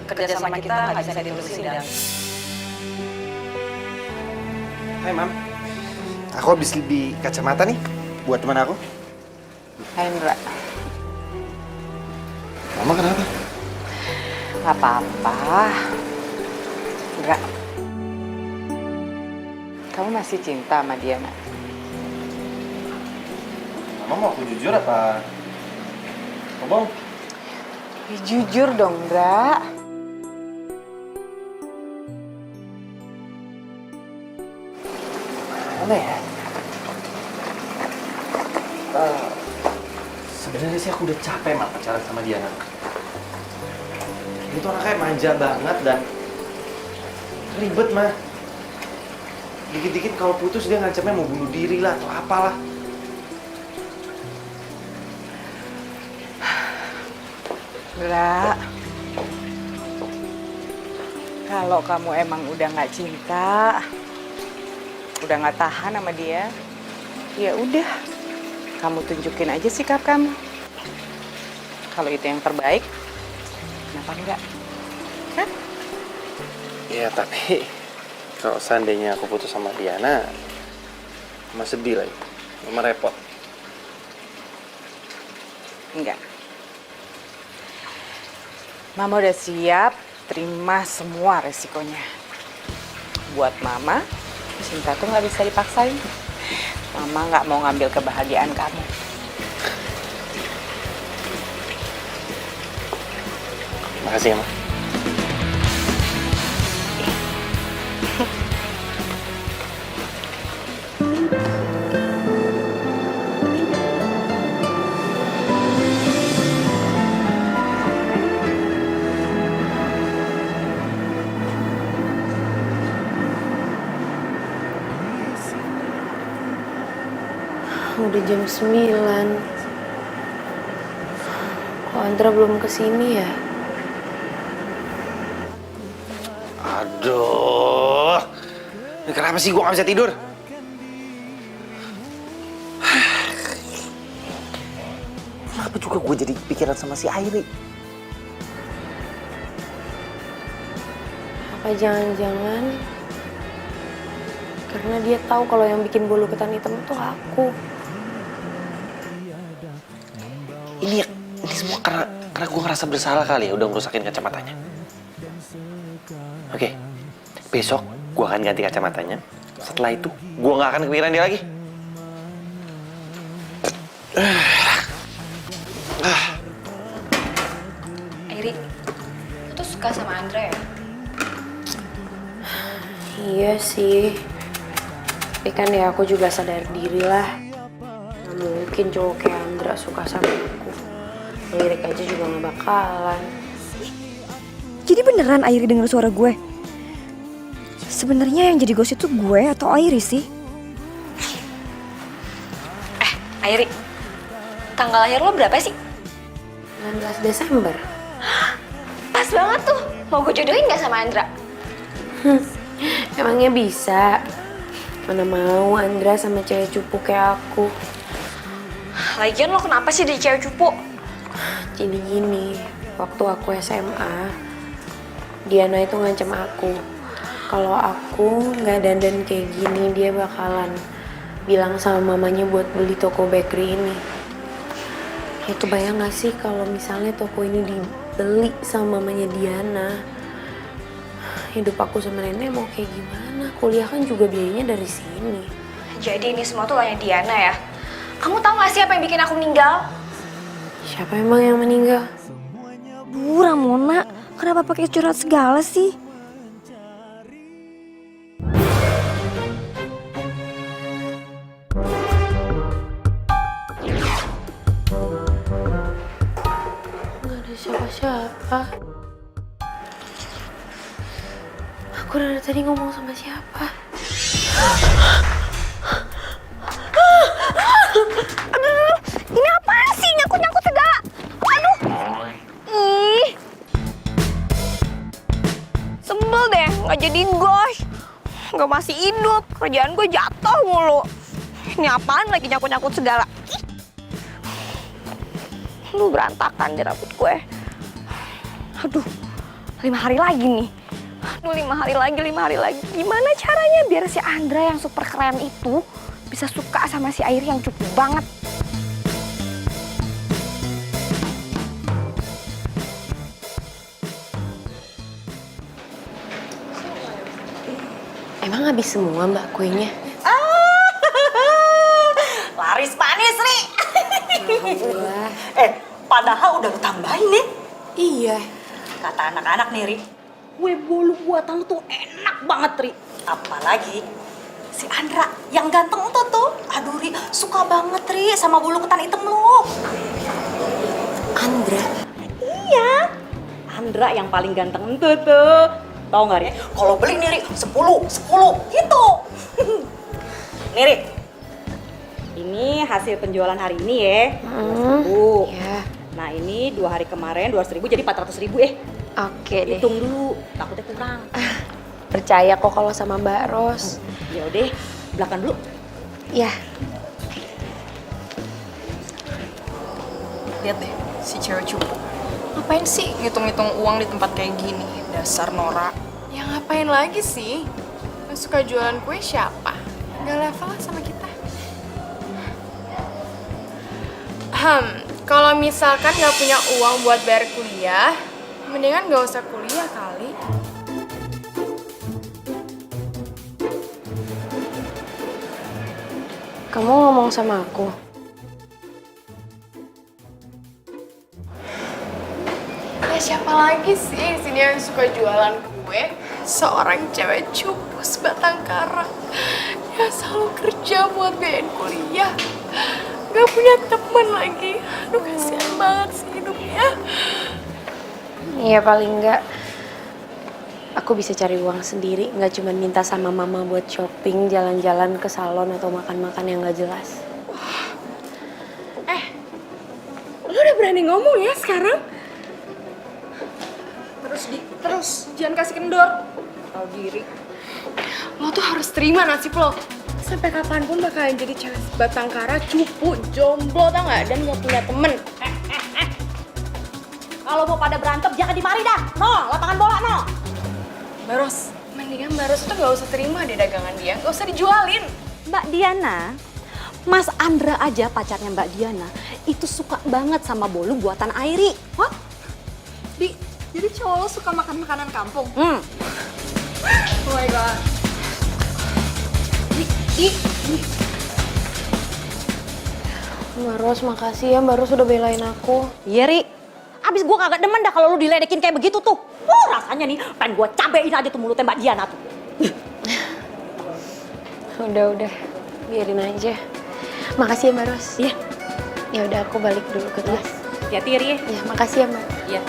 kerjasama kita nggak bisa diterusin dah. Hai Mam, aku habis beli kacamata nih buat teman aku. Hai Indra. Mama Gak apa-apa. Enggak. Kamu masih cinta sama dia, nak? Mama mau aku jujur apa? Ngomong. Ya, jujur dong, Ndra. Mana ya? Sebenarnya sih aku udah capek mah pacaran sama dia, nak. Dia tuh anaknya manja banget dan ribet mah. Dikit-dikit kalau putus dia ngancamnya mau bunuh diri lah atau apalah. Ndra, kalau kamu emang udah nggak cinta, udah nggak tahan sama dia, ya udah, kamu tunjukin aja sikap kamu. Kalau itu yang terbaik, kenapa enggak? Kan? Ya tapi kalau seandainya aku putus sama Diana, Mama sedih lagi, Mama repot. Enggak. Mama udah siap terima semua resikonya. Buat Mama, cinta tuh nggak bisa dipaksain. Mama nggak mau ngambil kebahagiaan kamu. Makasih ya, Ma. Udah jam 9. Kok Andra belum kesini ya? Aduh, ini kenapa sih gua nggak bisa tidur? Kenapa juga gue jadi pikiran sama si Airi? Apa jangan-jangan karena dia tahu kalau yang bikin bulu ketan hitam itu aku. Ini semua karena gue ngerasa bersalah kali ya udah ngerusakin kacamatanya. Oke, besok gue akan ganti kacamatanya. Setelah itu gue nggak akan kepikiran dia lagi. Airi, lu tuh suka sama Andra ya? Iya sih. Tapi kan ya aku juga sadar diri lah. Gak mungkin cowok kayak Andra suka sama aku. Lirik aja juga gak bakalan. Jadi beneran Airi denger suara gue? Sebenarnya yang jadi ghost itu gue atau Airi sih? Airi, tanggal lahir lo berapa sih? 19 Desember. Pas banget tuh, mau gue jodohin gak sama Andra? Emangnya bisa? Mana mau Andra sama cewek cupu kayak aku. Lagian lo kenapa sih jadi cewek cupu? Jadi gini, waktu aku SMA, Diana itu ngancam aku. Kalau aku nggak dandan kayak gini, dia bakalan bilang sama mamanya buat beli toko bakery ini. Ya kebayang gak sih kalau misalnya toko ini dibeli sama mamanya Diana? Hidup aku sama nenek mau kayak gimana? Kuliah kan juga biayanya dari sini. Jadi ini semua tuh hanya Diana ya? Kamu tahu gak sih apa yang bikin aku meninggal? Siapa emang yang meninggal? Bu Ramona, kenapa pakai curhat segala sih? Nggak ada siapa-siapa. Aku dari tadi ngomong sama siapa? Aduh, ini apaan sih? Nyangkut-nyangkut segala. Aduh. Ih. Sebel deh, nggak jadi ghost. Nggak masih hidup, kerjaan gue jatuh mulu. Ini apaan lagi nyangkut-nyangkut segala? Ih. Lu berantakan deh rambut gue. Aduh, 5 hari lagi nih. Aduh, 5 hari lagi. Gimana caranya biar si Andra yang super keren itu bisa suka sama si Airi yang cukup banget? Emang habis semua mbak kuenya? Laris manis, Ri. Alhamdulillah. Padahal udah lu tambahin nih. Iya. Kata anak-anak nih, Ri, kue bolu buatan lu tuh enak banget, Ri. Apalagi si Andra yang ganteng tuh. Aduh, Ri, suka banget, Ri, sama bolu ketan hitam lu. Andra. Iya. Andra yang paling ganteng tuh. Tahu nggak, Ri? Kalau beli nih, Ri, 10 gitu. Nih, Ri. Ini hasil penjualan hari ini ya. 10.000. Ya. Nah, ini 2 hari kemarin 200.000 jadi 400.000 Oke deh. Hitung dulu, takutnya kurang. Percaya kok kalau sama Mbak Ros. Ya udah, belakang dulu. Ya. Lihat deh, si cewek cupu. Ngapain sih ngitung-ngitung uang di tempat kayak gini? Dasar Nora. Ya ngapain lagi sih? Yang suka jualan kue siapa? Gak level lah sama kita. Kalau misalkan gak punya uang buat bayar kuliah, mendingan gak usah kuliah kali. Kamu ngomong sama aku. Ya siapa lagi sih di sini yang suka jualan kue? Seorang cewek cupu sebatang kara yang selalu kerja buat biayain kuliah. Gak punya teman lagi. Aduh kasihan banget sih hidupnya. Iya paling enggak aku bisa cari uang sendiri, nggak cuma minta sama mama buat shopping, jalan-jalan ke salon atau makan-makan yang nggak jelas. Lo udah berani ngomong ya sekarang? Terus jangan kasih kendor. Tahu diri. Lo tuh harus terima nasib lo. Sampai kapanpun bakalan jadi cewek batang kara, cupu, jomblo tau gak? Dan gak punya temen. Kalau mau pada berantem jangan dimari dah. No, lapangan bola no. Baros, mendingan Baros tuh gak usah terima deh dagangan dia. Gak usah dijualin. Mbak Diana, Mas Andra aja pacarnya Mbak Diana itu suka banget sama bolu buatan Airi. What? Jadi cowok lo suka makan makanan kampung? Oh my god. Mbak Ros, makasih ya Mbak Ros udah belain aku. Iya, Ri. Abis gue kagak demen dah kalau lu diledekin kayak begitu tuh. Rasanya nih pengen gue cabein aja tuh mulutnya Mbak Diana tuh. Udah, biarin aja. Makasih ya Mbak Ros. Iya. Ya udah aku balik dulu ke kelas. Hati-hati ya, Ri. Ya, makasih ya Mbak. Iya.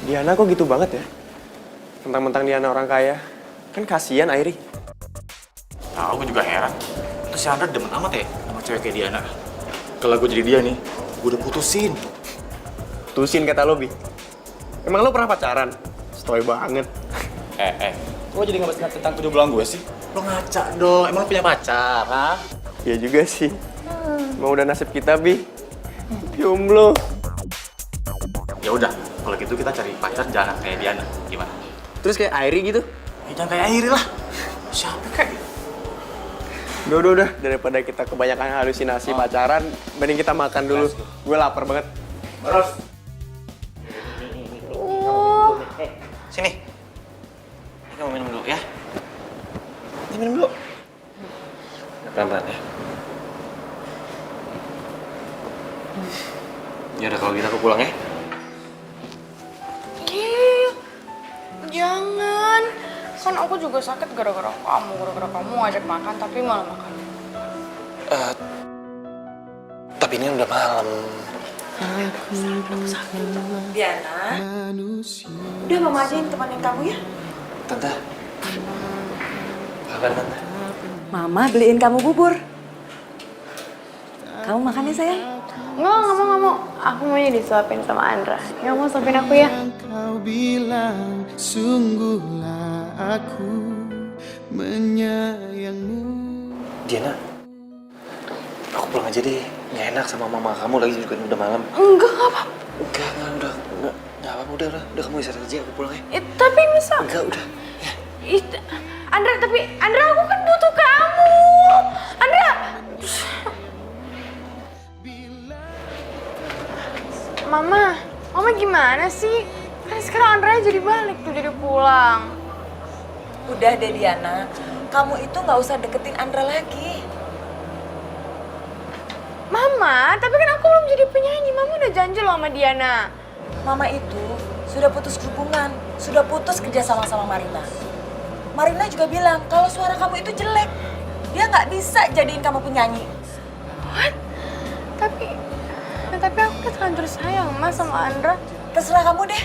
Diana kok gitu banget ya? Mentang-mentang Diana orang kaya. Kan kasihan Airi. Tahu gue juga heran. Terus si Andra demen amat ya sama cewek kayak Diana. Kalau gue jadi dia nih, gue udah putusin. Putusin kata lo, Bi. Emang lo pernah pacaran? Stoy banget. Lo jadi ngebahas tentang kejombloan gue sih? Lo ngaca dong, emang lo punya pacar, ha? Ya juga sih. Mau udah nasib kita, Bi. Jomblo. Ya udah, kalau gitu kita cari pacar jangan kayak Diana. Gimana? Terus kayak Airi gitu? Ya jangan kayak Airi lah. Siapa kayak? Udah. Daripada kita kebanyakan halusinasi pacaran, mending kita makan dulu. Gue lapar banget. Terus. Sini. Ini kamu minum dulu ya. Ini minum dulu. Pelan-pelan ya. Ya udah kalau gitu aku pulang ya. Jangan. Kan aku juga sakit gara-gara kamu ngajak makan tapi malah makan. Tapi ini udah malam. Diana. Udah mama aja yang temenin kamu ya. Tante. Kabar Tante? Mama beliin kamu bubur. Kamu makan ya sayang? Nggak mau. Aku maunya disuapin sama Andra. Nggak mau suapin aku ya? Kau bilang sungguhlah aku menyayangmu. Diana, aku pulang aja deh. Nggak enak sama mama kamu lagi juga udah malam. Enggak apa-apa. Nggak apa-apa, udah kamu istirahat aja, aku pulang ya. Tapi bisa. Enggak, udah. Ya. Andra, aku kan butuh kamu. Andra. Mama gimana sih? Kan sekarang Andra jadi balik tuh, jadi pulang. Udah deh Diana, kamu itu nggak usah deketin Andra lagi. Mama, tapi kan aku belum jadi penyanyi. Mama udah janji loh sama Diana. Mama itu sudah putus hubungan, sudah putus kerja sama Marina. Marina juga bilang kalau suara kamu itu jelek. Dia nggak bisa jadiin kamu penyanyi. What? Tapi aku kan terlanjur sayang Mas sama Andra. Terserah kamu deh.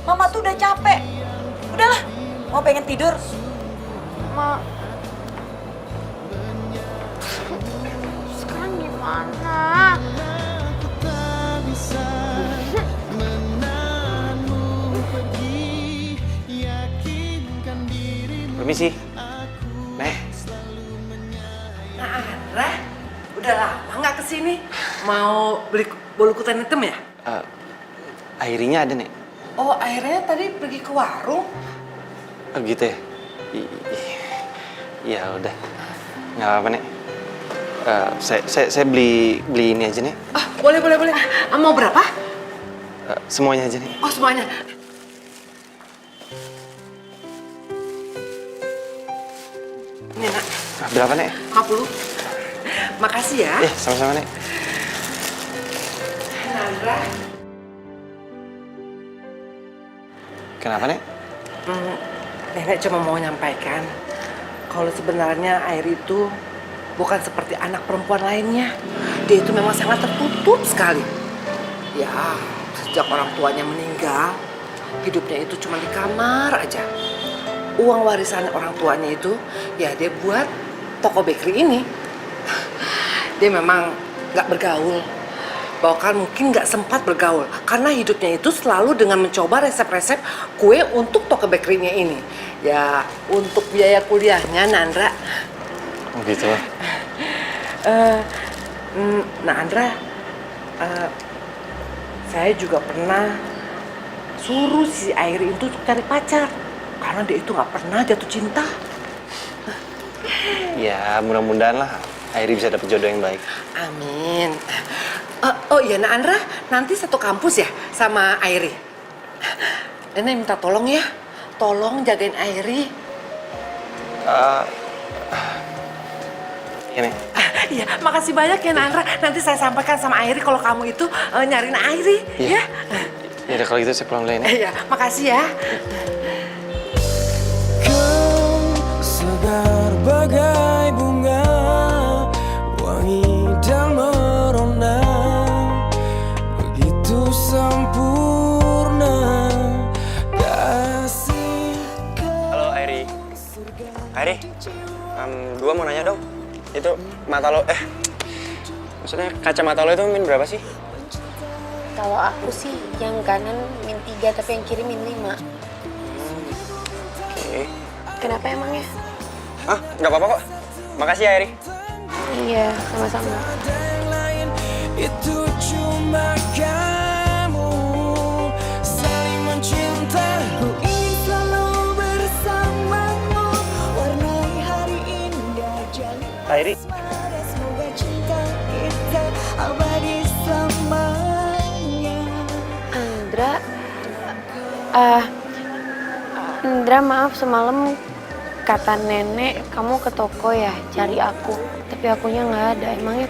Mama tuh udah capek. Udahlah, mau pengen tidur. Sekarang gimana? Permisi. Nek. Nah, Andra, udah lama nggak kesini. Mau beli bolu kutan hitam ya? Airinya ada, Nek. Oh, akhirnya tadi pergi ke warung. Oh, gitu ya? Ya udah. Nggak apa-apa, Nek. Saya beli ini aja, Nek. Ah, boleh. Mau berapa? Semuanya aja, Nek. Oh, semuanya. Ini, Nak. Berapa, Nek? 50. Makasih ya. Sama-sama, Nek. Andra. Kenapa, Nek? Nenek cuma mau nyampaikan kalau sebenarnya Airi itu bukan seperti anak perempuan lainnya. Dia itu memang sangat tertutup sekali. Ya, sejak orang tuanya meninggal, hidupnya itu cuma di kamar aja. Uang warisan orang tuanya itu, ya dia buat toko bakery ini. Dia memang nggak bergaul. Bahkan mungkin nggak sempat bergaul karena hidupnya itu selalu dengan mencoba resep-resep kue untuk toko bakery-nya ini. Ya, untuk biaya kuliahnya Nandra. Oh gitu. Andra, saya juga pernah suruh si Airi itu cari pacar karena dia itu nggak pernah jatuh cinta. Ya, mudah-mudahan lah Airi bisa dapet jodoh yang baik. Amin. Oh iya, Andra, nanti satu kampus ya sama Airi. Nenek minta tolong ya, tolong jagain Airi. Ini. Iya, makasih banyak ya Andra. Nanti saya sampaikan sama Airi kalau kamu itu nyariin Airi, ya. Ya udah kalau gitu saya pulang dulu ya. Iya, makasih ya. Kau segar bagai bunga, wangi dan merona, begitu sempurna kasih. Halo Airi. Airi, gua mau nanya dong. Itu mata lo, maksudnya kacamata lo itu min berapa sih? Kalau aku sih yang kanan min 3 tapi yang kiri min 5. Oke. Kenapa emangnya? Nggak apa-apa kok. Makasih ya Airi. Iya, sama-sama. Itu cuma kamu saling mencinta. Ku ingin selalu bersamamu, warnai hari indah jalan. Airi. Semoga cinta kita abadi selamanya. Andra, maaf semalam kata nenek kamu ke toko ya cari aku, tapi akunya nggak ada. Emangnya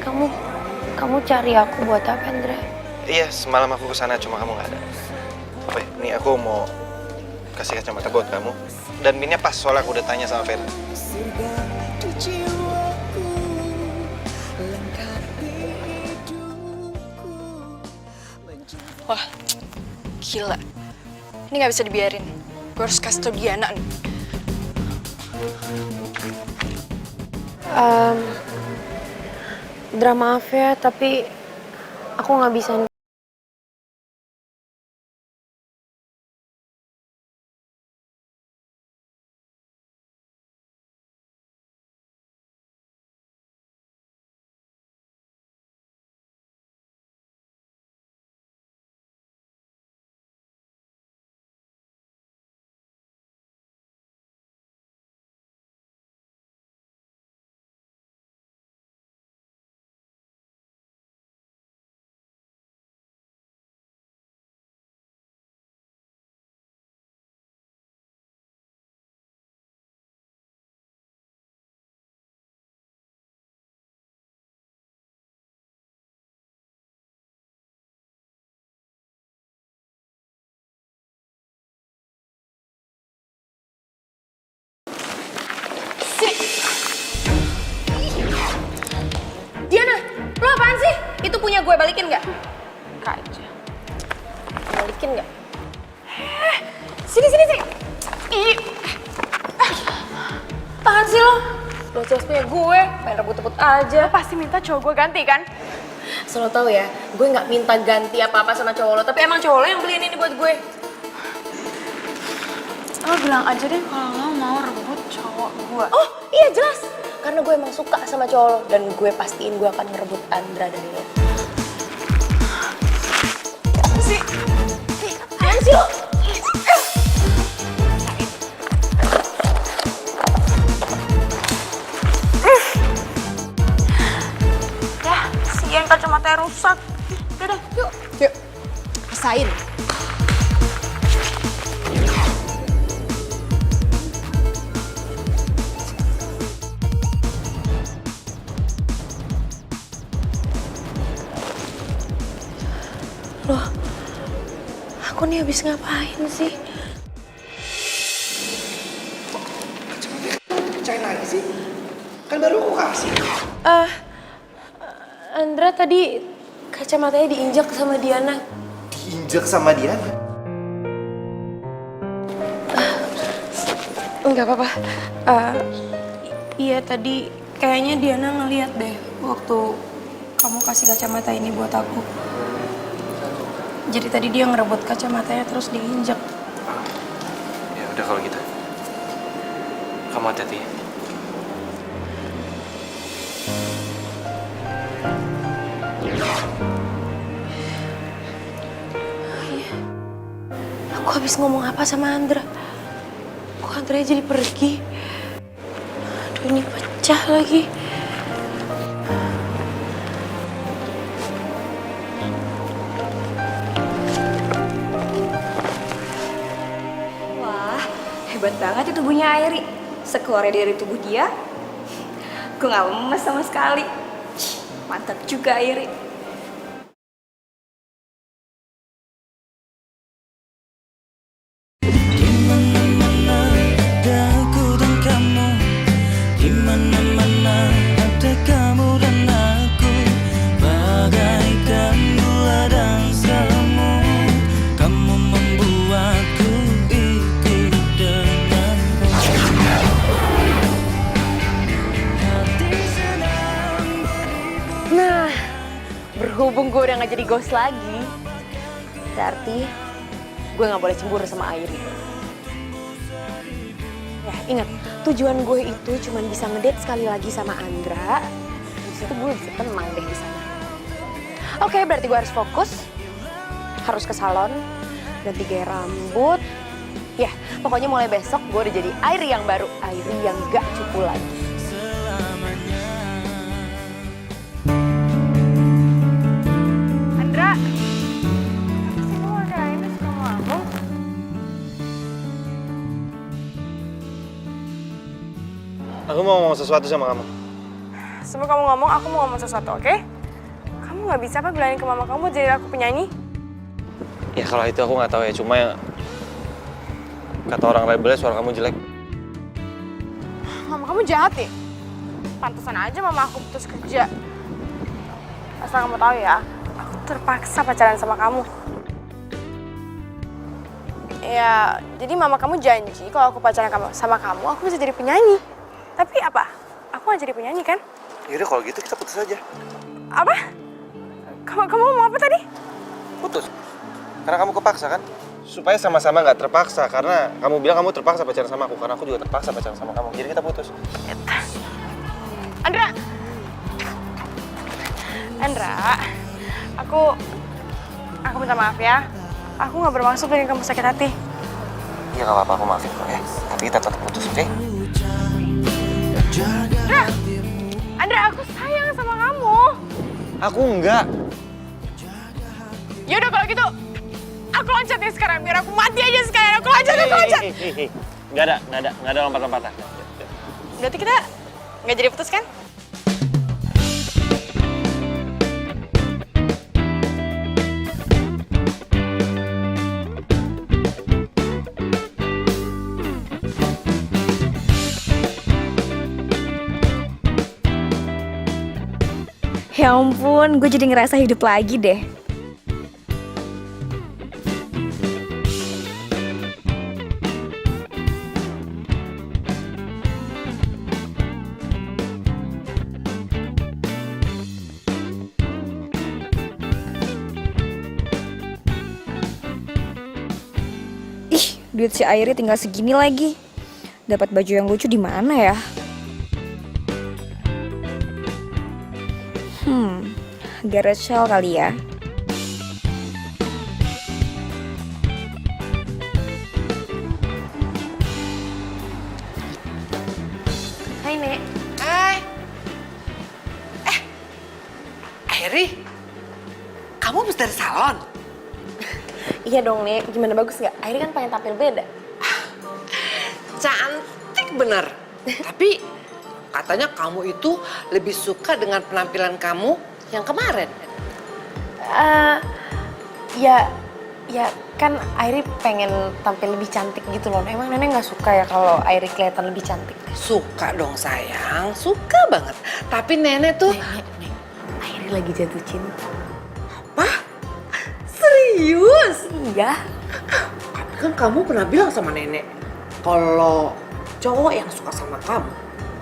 kamu cari aku buat apa, Andra? Iya, semalam aku kesana cuma kamu nggak ada. Oke, nih aku mau kasih kacamata buat kamu. Dan minnya pas soalnya aku udah tanya sama Fer. Wah, gila. Ini nggak bisa dibiarin. Gue harus kasih tau Diana nih. Andra maaf ya, tapi aku nggak bisa punya gue, main rebut-rebut aja. Lo pasti minta cowok gue ganti kan? Asal lo tau ya, gue nggak minta ganti apa-apa sama cowok lo, tapi emang cowok lo yang beliin ini buat gue. Lo bilang aja deh kalau lo mau rebut cowok gue. Oh iya jelas, karena gue emang suka sama cowok lo dan gue pastiin gue akan ngerebut Andra dari lo. Apaan sih lo? Sian kacamatanya rusak. Udah, yuk. Yuk, rasain. Loh, aku nih habis ngapain sih? Cain lagi sih? Kan baru aku kasih. Andra tadi kacamatanya diinjak sama Diana. Diinjek sama dia? Enggak apa-apa. Iya tadi kayaknya Diana ngeliat deh waktu kamu kasih kacamata ini buat aku. Jadi tadi dia ngerebut kacamatanya terus diinjak. Ya udah kalau gitu. Kamu hati-hati ya. Aku habis ngomong apa sama Andra? Kok Andra jadi pergi? Aduh ini pecah lagi. Wah, hebat banget itu tubuhnya Airi. Sekeluarnya dari tubuh dia, gue gak lemes sama sekali. Mantap juga Airi. Nah, berhubung gue udah gak jadi ghost lagi, berarti gue gak boleh cemburu sama Airi. Ya, ingat, tujuan gue itu cuma bisa ngedate sekali lagi sama Andra. Habis itu gue bisa tenang deh di sana. Oke, berarti gue harus fokus, harus ke salon, ganti gaya rambut. Ya, pokoknya mulai besok gue udah jadi Airi yang baru, Airi yang gak cupu lagi. Andra, sih kamu ada ini suka ngomong? Aku mau ngomong sesuatu sama kamu. Sebelum kamu ngomong, aku mau ngomong sesuatu, oke? Kamu nggak bisa apa bilangin ke mama kamu jadi aku penyanyi? Ya kalau itu aku nggak tahu ya, cuma kata orang labelnya suara kamu jelek. Mama kamu jahat ya? Pantesan aja mama aku putus kerja. Asal kamu tahu ya, aku terpaksa pacaran sama kamu. Ya, jadi mama kamu janji kalau aku pacaran sama kamu, aku bisa jadi penyanyi. Tapi apa? Aku nggak jadi penyanyi kan? Yaudah kalau gitu kita putus aja. Apa? Kamu mau apa tadi? Putus. Karena kamu kepaksa kan? Supaya sama-sama nggak terpaksa. Karena kamu bilang kamu terpaksa pacaran sama aku. Karena aku juga terpaksa pacaran sama kamu. Jadi kita putus. Andra, aku minta maaf ya. Aku nggak bermaksud bikin kamu sakit hati. Iya nggak apa-apa, aku maafin kok ya. Tapi kita tetap putus, oke? Andra, aku sayang sama kamu. Aku enggak. Yaudah kalau gitu, aku loncat ya sekarang. Biar aku mati aja sekalian. Aku loncat. Nggak ada lompat-lompatan. Berarti kita nggak jadi putus kan? Ya ampun, gue jadi ngerasa hidup lagi deh. Duit si Airi tinggal segini lagi. Dapat baju yang lucu di mana ya? Garage sale kali ya. Hai, Nek. Hai. Airi, kamu habis dari salon? Iya dong, Nek. Gimana, bagus nggak? Airi kan pengen tampil beda. Cantik bener. Tapi katanya kamu itu lebih suka dengan penampilan kamu yang kemarin. Ya kan Airi pengen tampil lebih cantik gitu loh. Emang Nenek nggak suka ya kalau Airi kelihatan lebih cantik? Suka dong sayang, suka banget. Tapi nenek tuh... Nek, Airi lagi jatuh cinta. Apa? Serius? Iya. Tapi kan kamu pernah bilang sama nenek, kalau cowok yang suka sama kamu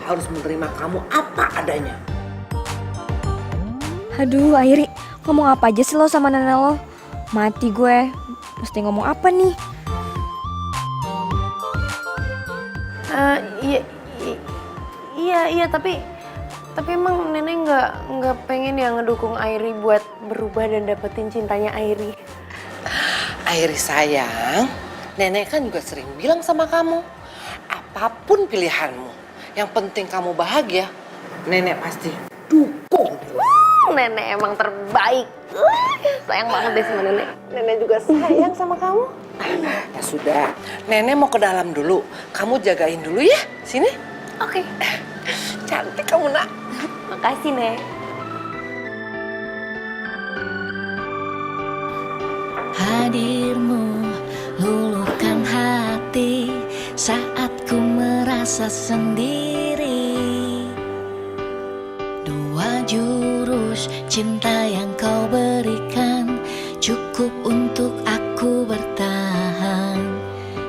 harus menerima kamu apa adanya. Aduh, Airi, ngomong apa aja sih lo sama nenek lo? Mati gue. Mesti ngomong apa nih? Iya, tapi emang Nenek nggak pengen ya ngedukung Airi buat berubah dan dapetin cintanya Airi. Airi sayang, nenek kan juga sering bilang sama kamu, apapun pilihanmu, yang penting kamu bahagia, nenek pasti dukung. Nenek emang terbaik. Sayang banget deh sama Nenek. Nenek juga sayang sama kamu. Ya sudah, nenek mau ke dalam dulu, kamu jagain dulu ya, sini. Oke. Cantik kamu nak. Makasih, Nek. Hadirmu luluhkan hati saat ku merasa sendiri. Dua jurus cinta yang kau berikan cukup untuk aku bertahan.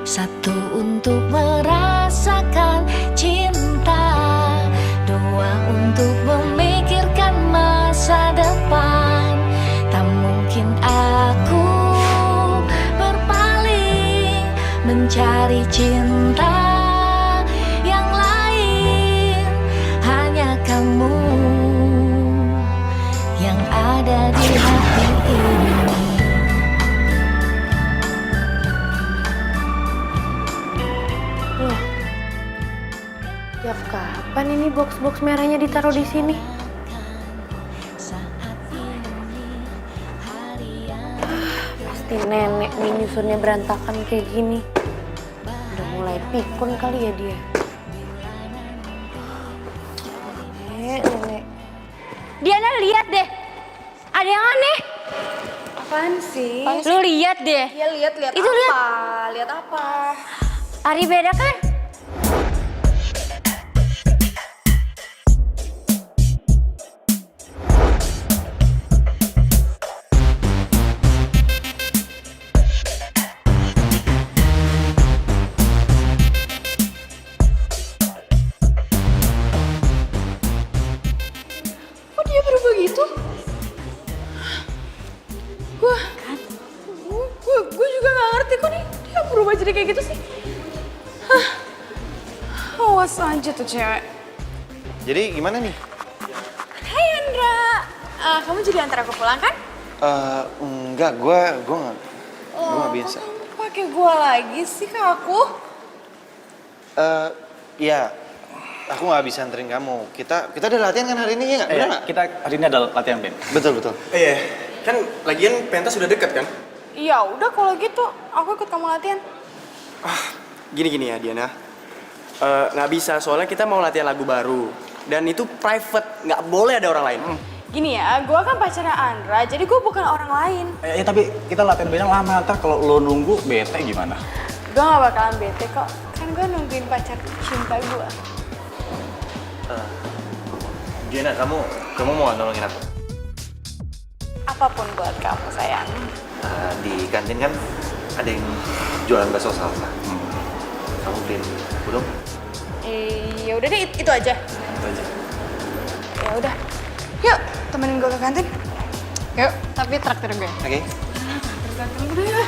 Satu untuk merasakan cinta, dua untuk memikirkan masa depan. Tak mungkin aku berpaling mencari cinta yang lain. Hanya kamu yang ada di hati ini. Loh, tiap kapan ini box-box merahnya ditaruh di sini? Pasti Nenek nih nyusunnya berantakan kayak gini. Udah mulai pikun kali ya dia. Nenek. Diana, lihat deh. Ada yang aneh. Apaan sih? Lu lihat deh. Ya lihat Itu apa? lihat. Lihat apa? Ari beda kan? Kok dia berubah gitu? Gue juga gak ngerti kok nih dia berubah jadi kayak gitu sih. Hah, awas aja tuh cewek. Jadi gimana nih? Hai Andra, kamu jadi antar aku pulang kan? Enggak, gue nggak biasa. Kamu pakai gue lagi sih ke aku? Ya, aku nggak bisa anterin kamu. Kita ada latihan kan hari ini ya nggak? Bener nggak? Kita hari ini ada latihan band. Betul. Iya, kan lagian pentas sudah dekat kan? Ya udah kalau gitu, aku ikut kamu latihan. Gini ya Diana, nggak bisa soalnya kita mau latihan lagu baru dan itu private, nggak boleh ada orang lain. Gini ya, gue kan pacarnya Andra, jadi gue bukan orang lain. Tapi kita latihan bandnya lama, ntar kalau lo nunggu bete gimana? Gue gak bakalan bete kok, kan gue nungguin pacar cinta gue. Diana, kamu mau nolongin aku? Apapun buat kamu sayang. Di kantin kan ada yang jualan bakso salsa. Kamu beliin dong. Ya udah deh, itu aja. Itu aja. Ya udah. Yuk, temenin gue ke kantin. Yuk, tapi traktir gue. Oke. Traktir gue ya.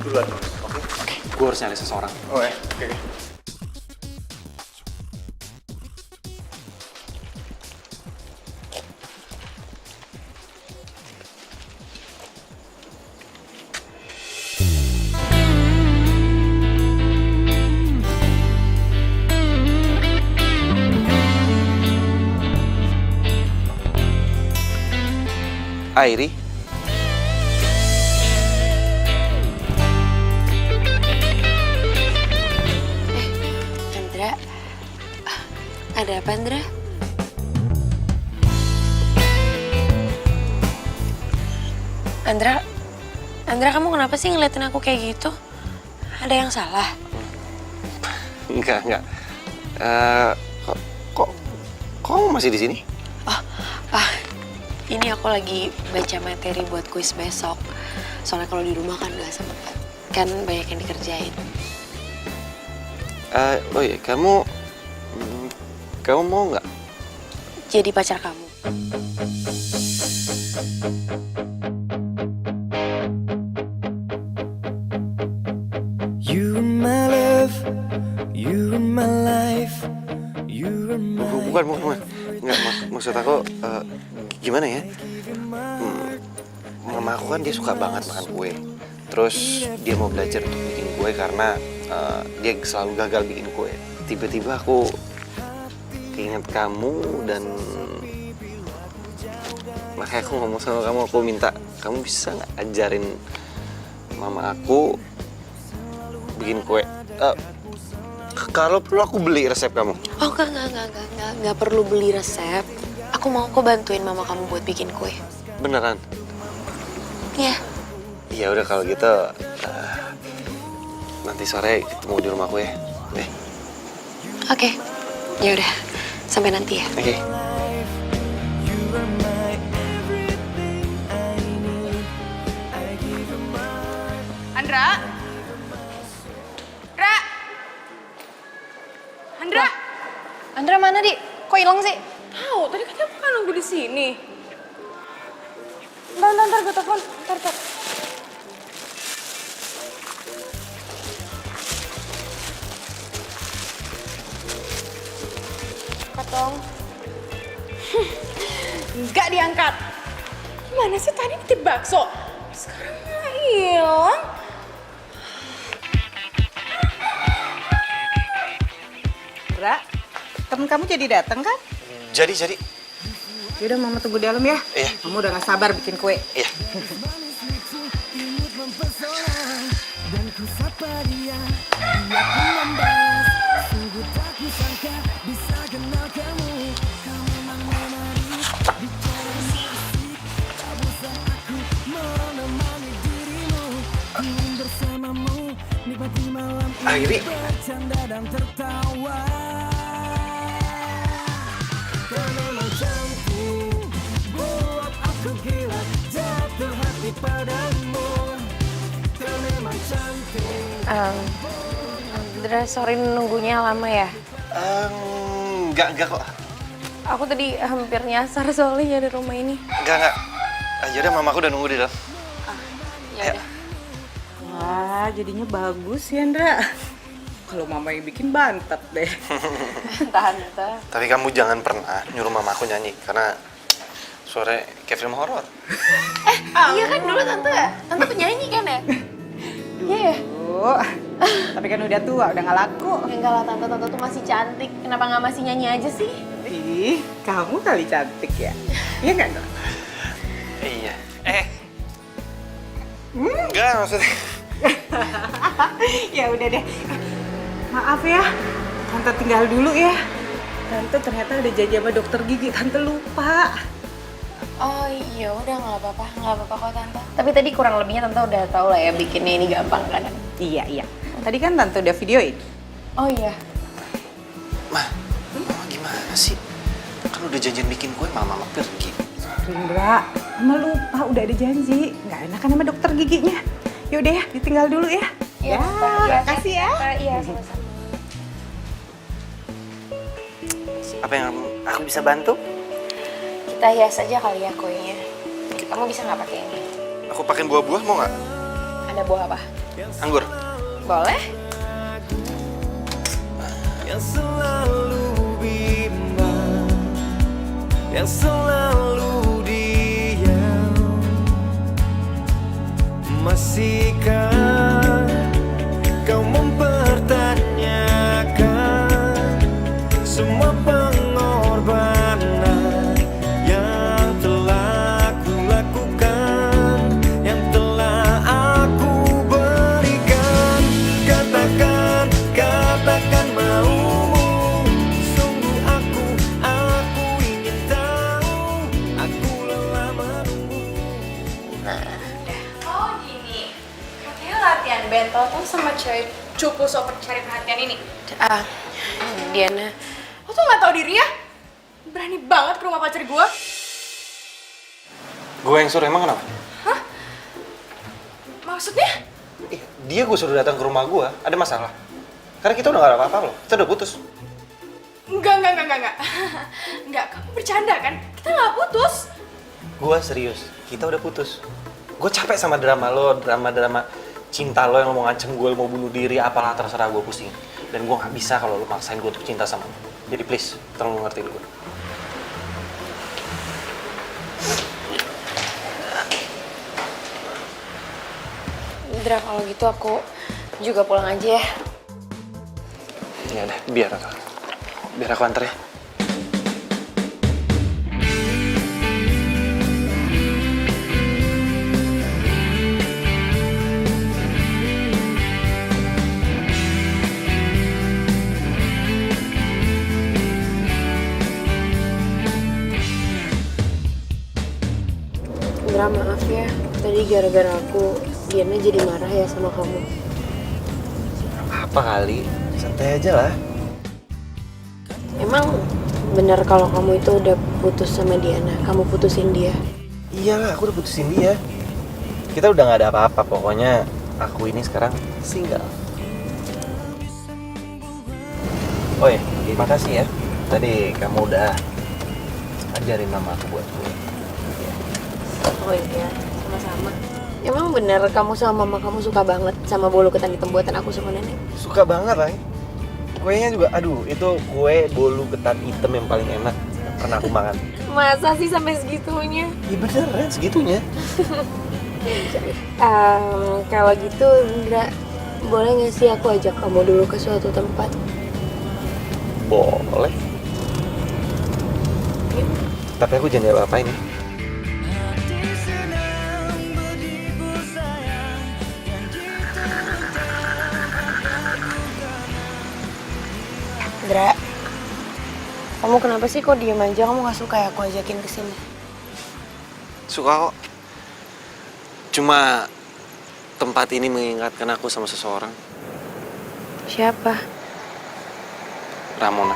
duluan. Oke, gue harus nyari seseorang. Oh ya, oke. Airi, Andra, ada apa Andra? Andra kamu kenapa sih ngeliatin aku kayak gitu? Ada yang salah? enggak. Kok kamu masih di sini? Ini aku lagi baca materi buat kuis besok. Soalnya kalau di rumah kan gak sempet. Kan banyak yang dikerjain. Oh iya, kamu mau nggak? Jadi pacar kamu. You are my love, you are my life, you are my... Bukan. Nggak, maksud aku, gimana ya? Mama aku kan dia suka banget makan kue. Terus dia mau belajar untuk bikin kue karena dia selalu gagal bikin kue. Tiba-tiba aku keinget kamu dan makanya aku ngomong sama kamu, aku minta kamu bisa nggak ajarin mama aku bikin kue. Kalau perlu aku beli resep kamu. Oh enggak perlu beli resep. Aku mau kok bantuin mama kamu buat bikin kue. Beneran? Iya. Ya udah kalau gitu nanti sore ketemu di rumahku ya. Oke. Ya udah. Sampai nanti ya. Oke. Andra mana, Di? Kok hilang sih? Tahu, tadi katanya aku kan nunggu di sini. Ntar, gue telepon. Ntar. Katong. Nggak diangkat. Gimana sih tadi nitip bakso? Sekarang malah hilang. Ra, temen kamu jadi datang kan? Jadi. Yaudah mama tunggu di dalam ya. Iya. Kamu udah gak sabar bikin kue. Iya. Airi. Andra, sorry nunggunya lama ya. Enggak kok. Aku tadi hampir nyasar soalnya dari rumah ini. Enggak. Yaudah mamaku udah nunggu di dalam. Ya udah. Wah, jadinya bagus ya, Andra. Kalau mama yang bikin bantet deh. Tante. Tapi kamu jangan pernah nyuruh mamaku nyanyi karena suara kayak film horor. Iya kan dulu tante penyanyi kan ya? Iya. Tapi kan udah tua, udah gak laku. Enggak lah tante tuh masih cantik. Kenapa nggak masih nyanyi aja sih? Ih, kamu kali cantik ya. Iya nggak, Dok? Iya. Enggak maksudnya. Ya udah deh. Maaf ya, Tante tinggal dulu ya. Tante ternyata ada janji sama dokter gigi, Tante lupa. Oh iya udah nggak apa-apa kok tante. Tapi tadi kurang lebihnya tante udah tahu lah ya bikinnya ini gampang kan? Iya. Tadi kan Tante udah videoin. Oh iya. Mama gimana sih? Kan udah janjian bikin kue, mama pergi. Indra, Mama lupa udah ada janji. Nggak enakan sama dokter giginya. Yaudah ya, ditinggal dulu ya. Iya, makasih ya. Iya, sama-sama. Apa yang aku bisa bantu? Kita hias aja kali ya kuenya. Kamu bisa nggak pakai ini? Aku pakai buah-buah mau nggak? Ada buah apa? Anggur. Boleh? Yang selalu bimbang, yang selalu diam. Masihkah kau mempertanyakan semua pengorbanan yang telah ku lakukan, yang telah aku berikan? Katakan, katakan maumu. Sungguh aku ingin tahu. Aku lelah menunggu. Oh gini, katanya latihan bentol tuh sama cewek cupu sok cari perhatian ini. Diana, Lo tuh gak tau diri ya? Berani banget ke rumah pacar gue. Gue yang suruh, emang kenapa? Maksudnya? Dia gue suruh datang ke rumah gue, ada masalah? Karena kita udah gak ada apa-apa loh, kita udah putus. Enggak. Enggak, kamu bercanda kan? Kita gak putus. Gue serius, kita udah putus. Gue capek sama drama lo, drama cinta lo yang lo mau ngancem gue, mau bunuh diri, apalah terserah, gue pusing. Dan gue gak bisa kalau lo maksain gue untuk cinta sama lo. Jadi please, tolong lo ngertiin gue. Dra, kalau gitu aku juga pulang aja ya. Ya udah, biar aku anter ya. Dra, maaf ya. Tadi gara-gara aku, Diana jadi marah ya sama kamu. Apa kali? Santai aja lah. Emang benar kalau kamu itu udah putus sama Diana? Kamu putusin dia? Iyalah, aku udah putusin dia. Kita udah gak ada apa-apa, pokoknya aku ini sekarang single. Oh ya, makasih ya. Tadi kamu udah ajarin mama aku buat gue. Oh iya, sama-sama. Emang bener kamu sama mama kamu suka banget sama bolu ketan hitam buatan aku sama nenek? Suka banget lah. Kuenya juga, aduh, itu kue bolu ketan hitam yang paling enak yang pernah aku makan. Masa sih sampai segitunya? Iya beneran segitunya. Kalau gitu, Indra, boleh nggak sih aku ajak kamu dulu ke suatu tempat? Boleh. Tapi aku jangan apa-apain ya. Indra, kamu kenapa sih kok diem aja? Kamu gak suka ya aku ajakin kesini? Suka kok. Cuma tempat ini mengingatkan aku sama seseorang. Siapa? Ramona.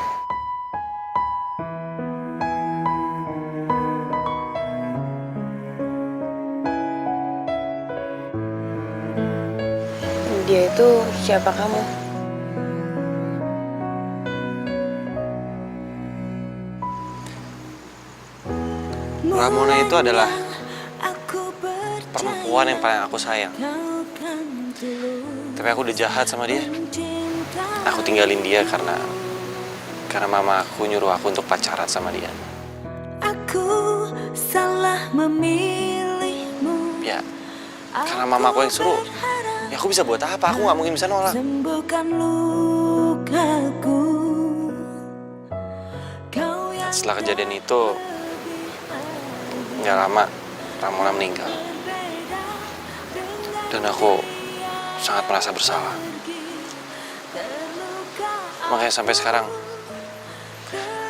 Dia itu siapa kamu? Ramona itu adalah perempuan yang paling aku sayang. Tapi aku udah jahat sama dia. Aku tinggalin dia karena mama aku nyuruh aku untuk pacaran sama dia. Aku salah memilihmu. Ya, karena mama aku yang suruh. Ya aku bisa buat apa? Aku nggak mungkin bisa nolak. Sembuhkan lukaku. Setelah kejadian itu, nggak lama Ramona meninggal. Dan aku sangat merasa bersalah. Makanya sampai sekarang,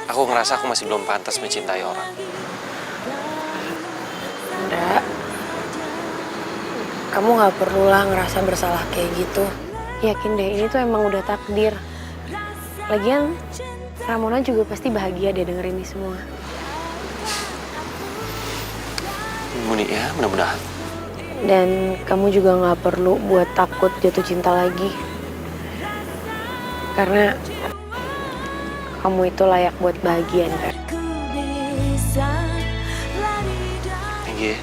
aku ngerasa aku masih belum pantas mencintai orang. Enggak. Kamu gak perlulah ngerasa bersalah kayak gitu. Yakin deh, ini tuh emang udah takdir. Lagian, Ramona juga pasti bahagia deh denger ini semua. Muni ya, mudah-mudahan. Dan kamu juga gak perlu buat takut jatuh cinta lagi. Karena kamu itu layak buat bahagia, Indra. Thank you.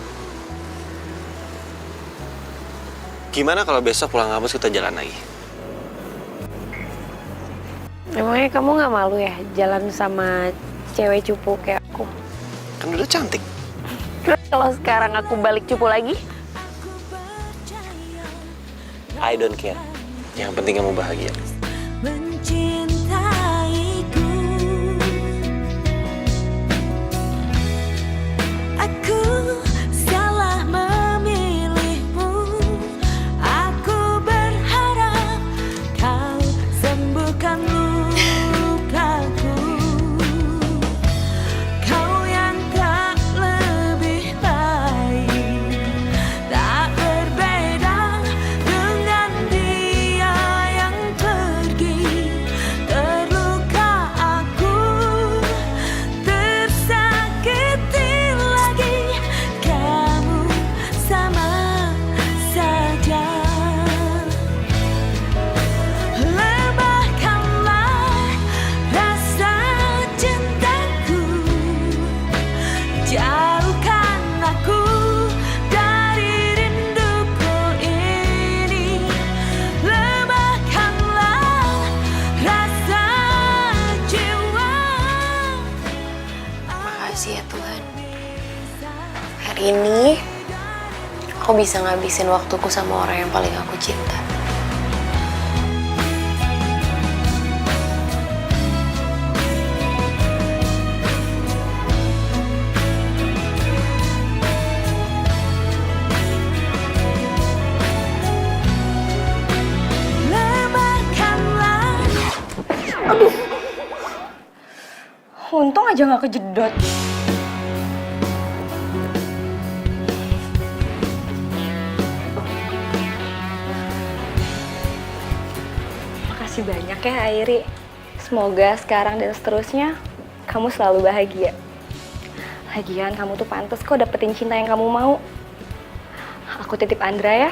Gimana kalau besok pulang kampus kita jalan lagi? Emangnya kamu nggak malu ya jalan sama cewek cupu kayak aku? Kan udah cantik. Kalau sekarang aku balik cupu lagi? I don't care. Yang penting kamu bahagia. Mencintaiku, aku salah memilihmu. Aku berharap kau sembuhkan lukaku. Kau yang tak lebih baik, tak berbeda dengan dia yang pergi. Terluka aku, tersakiti lagi. Kamu sama saja. Lemahkanlah rasa cintaku, jauhkan aku dari rinduku ini. Lemahkanlah rasa jiwa. Makasih ya Tuhan. Hari ini aku bisa ngabisin waktuku sama orang yang paling aku cinta. Lemahkanlah. Untung aja nggak kejedot. Makasih banyak ya Airi. Semoga sekarang dan seterusnya kamu selalu bahagia. Lagian kamu tuh pantas kok dapetin cinta yang kamu mau. Aku titip Andra ya.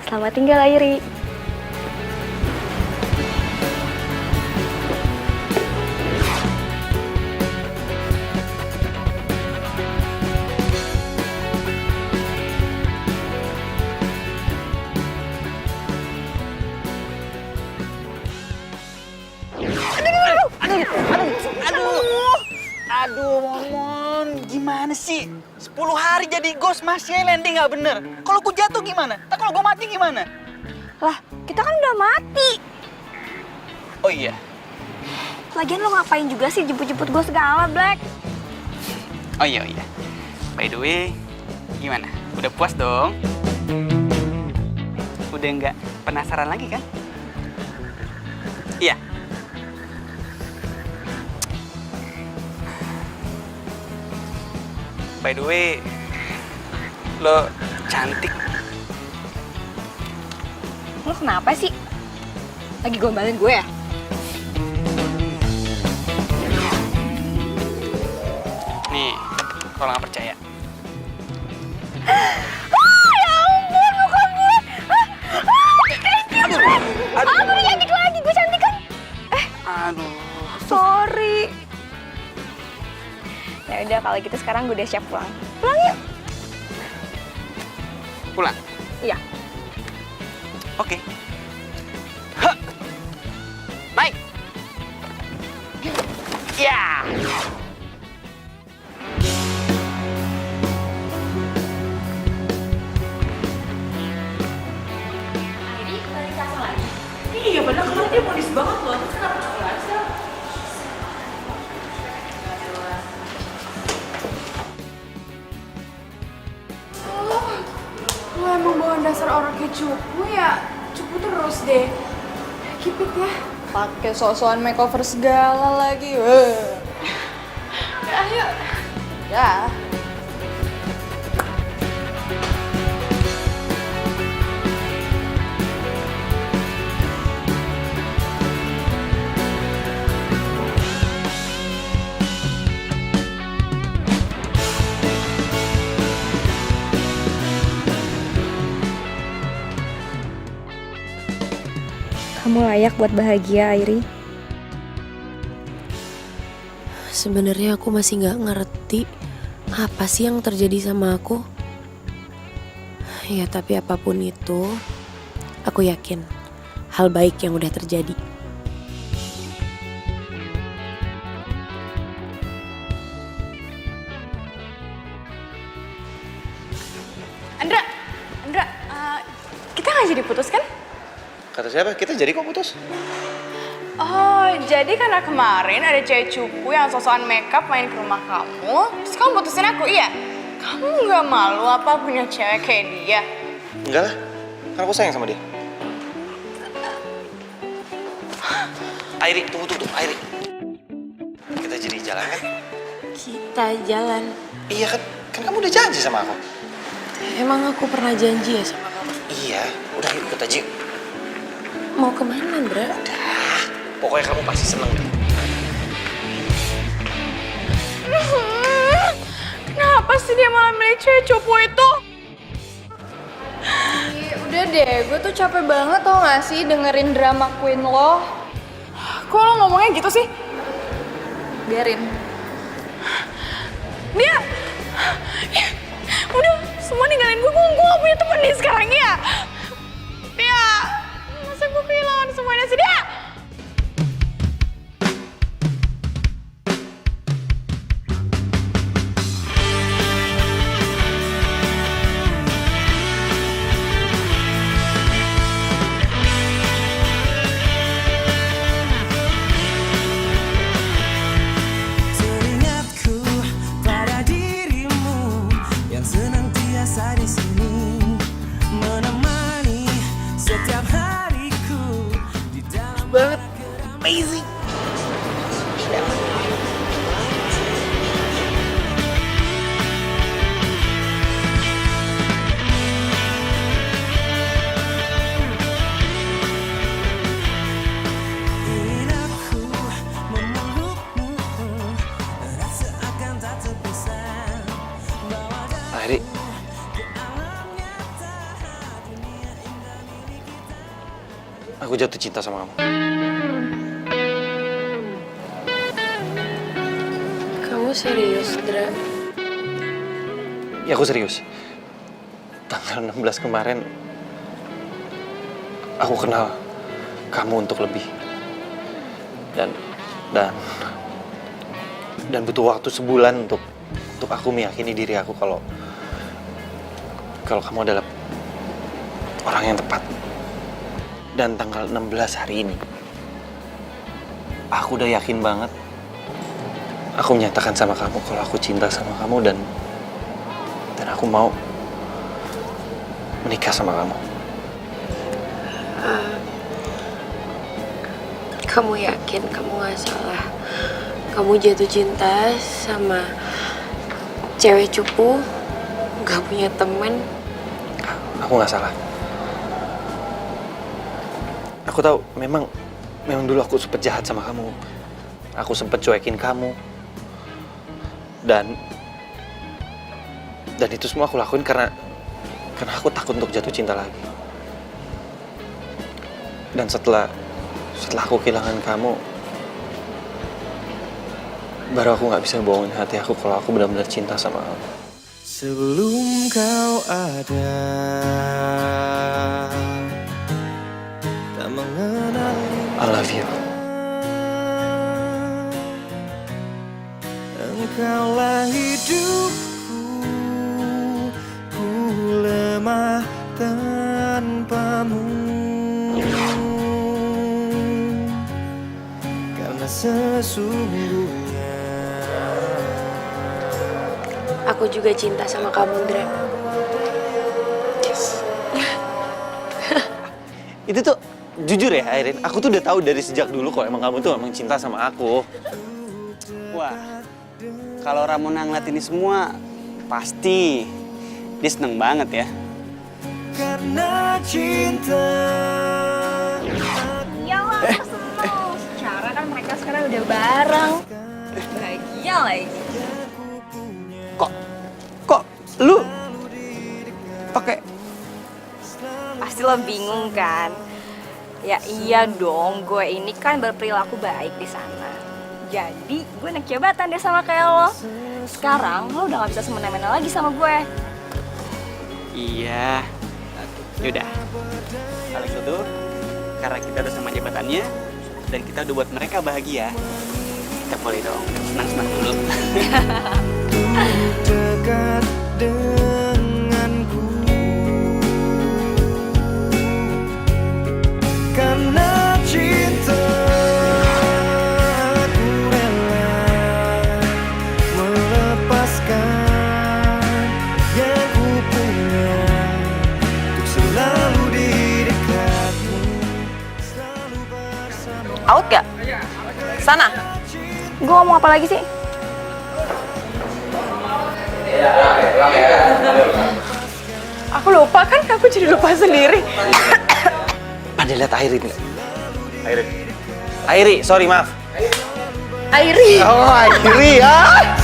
Selamat tinggal Airi. Aduh, Momon, gimana sih? 10 hari jadi ghost masih landing nggak bener. Kalau gue jatuh gimana? Tak kalau gue mati gimana? Lah, kita kan udah mati. Oh iya, Lagian lo ngapain juga sih jemput-jemput gue segala, Black? oh iya. By the way, gimana? Udah puas dong? Udah nggak penasaran lagi kan? Iya. By the way, lo cantik. Lo kenapa sih? Lagi gombalin gue ya? Nih, kalau nggak percaya. Ya ampun, muka gue. Thank you. Gue udah cantik lagi, gue cantik kan? Aduh. Sorry. Ya udah kalau gitu sekarang gue udah siap pulang. Pulang yuk. Pulang? Iya. Oke. Hah. Naik. Ya. Iya, padahal kemarin dia modis banget loh. Terus kenapa nggak berhasil? Lo emang bawaan dasar orang kayak cupu ya? Cupu terus deh. Keep it ya. Pakai sok-sokan makeover segala lagi. Ayo. Ya. Kamu layak buat bahagia, Airi. Sebenarnya aku masih nggak ngerti apa sih yang terjadi sama aku. Ya tapi apapun itu, aku yakin hal baik yang udah terjadi. Andra, kita nggak jadi putus kan? Kata siapa? Kita jadi kok putus? Oh, jadi karena kemarin ada cewek cupu yang sosokan makeup main ke rumah kamu, terus kamu putusin aku, iya? Kamu nggak malu apa punya cewek kayak dia? Enggak lah, kan aku sayang sama dia. Airi, tunggu, Airi. Kita jadi jalan kan? Kita jalan. Iya kan kamu udah janji sama aku. Emang aku pernah janji ya sama kamu? Iya, udah yuk ikut aja. Mau kemana, Andra? Pokoknya kamu pasti seneng deh. Kenapa sih dia malah milih cewek cupu itu? Udah deh, gue tuh capek banget tau gak sih dengerin drama queen lo. Kok lo ngomongnya gitu sih? Biarin. Dia, ya, udah semua ninggalin gue gak punya temen nih sekarang ya. Dia, masa gue kehilangan semuanya sih dia? Teringatku pada dirimu yang senantiasa di sini menemani setiap hariku di dalam Banget, amazing. ingin aku memelukmu, rasa akan tak terpisah. Airi. Aku jatuh cinta sama kamu. Kamu serius, Dra? Ya aku serius. Tanggal 16 kemarin, aku kenal kamu untuk lebih. Dan butuh waktu sebulan untuk aku meyakini diri aku kalau kamu adalah orang yang tepat. Dan tanggal 16 hari ini, aku udah yakin banget. Aku menyatakan sama kamu kalau aku cinta sama kamu dan aku mau menikah sama kamu. Kamu yakin kamu gak salah? Kamu jatuh cinta sama cewek cupu, gak punya temen? Aku gak salah. Aku tahu memang dulu aku sempet jahat sama kamu. Aku sempet cuekin kamu. Dan itu semua aku lakuin karena aku takut untuk jatuh cinta lagi. Dan setelah aku kehilangan kamu, baru aku nggak bisa bohongin hati aku kalau aku benar-benar cinta sama kamu. Sebelum kau ada, tak mengenal I love you. Engkaulah hidupku, ku lemah tanpamu. Karena sesungguhnya Aku juga cinta sama kamu, Dra. Itu tuh jujur ya, Airin, aku tuh udah tahu dari sejak dulu kalau emang kamu tuh emang cinta sama aku. Wah, kalau Ramona ngeliat ini semua, pasti dia seneng banget ya. karena cinta. Iyalah, aku seneng. Secara kan mereka sekarang udah bareng. Bahagia lagi. Kok lu pakai? Pasti lo bingung kan? Ya iya dong, gue ini kan berperilaku baik di sana. Jadi gue naik jabatan deh sama kayak lo. Sekarang lo udah gak bisa semena-mena lagi sama gue. Iya, Yaudah, kalau gitu, karena kita udah sama jabatannya dan kita udah buat mereka bahagia, kita boleh dong senang-senang dulu. Dekat denganku, karena cinta aku rela melepaskan yang ku punya untuk selalu di dekatmu, selalu bersama. Out gak? Sana. Gue ngomong apa lagi sih? Aku lupa kan, aku jadi lupa sendiri. Pada lihat Airi nih. Airi, sorry maaf. Airi. Oh, Airi, ah.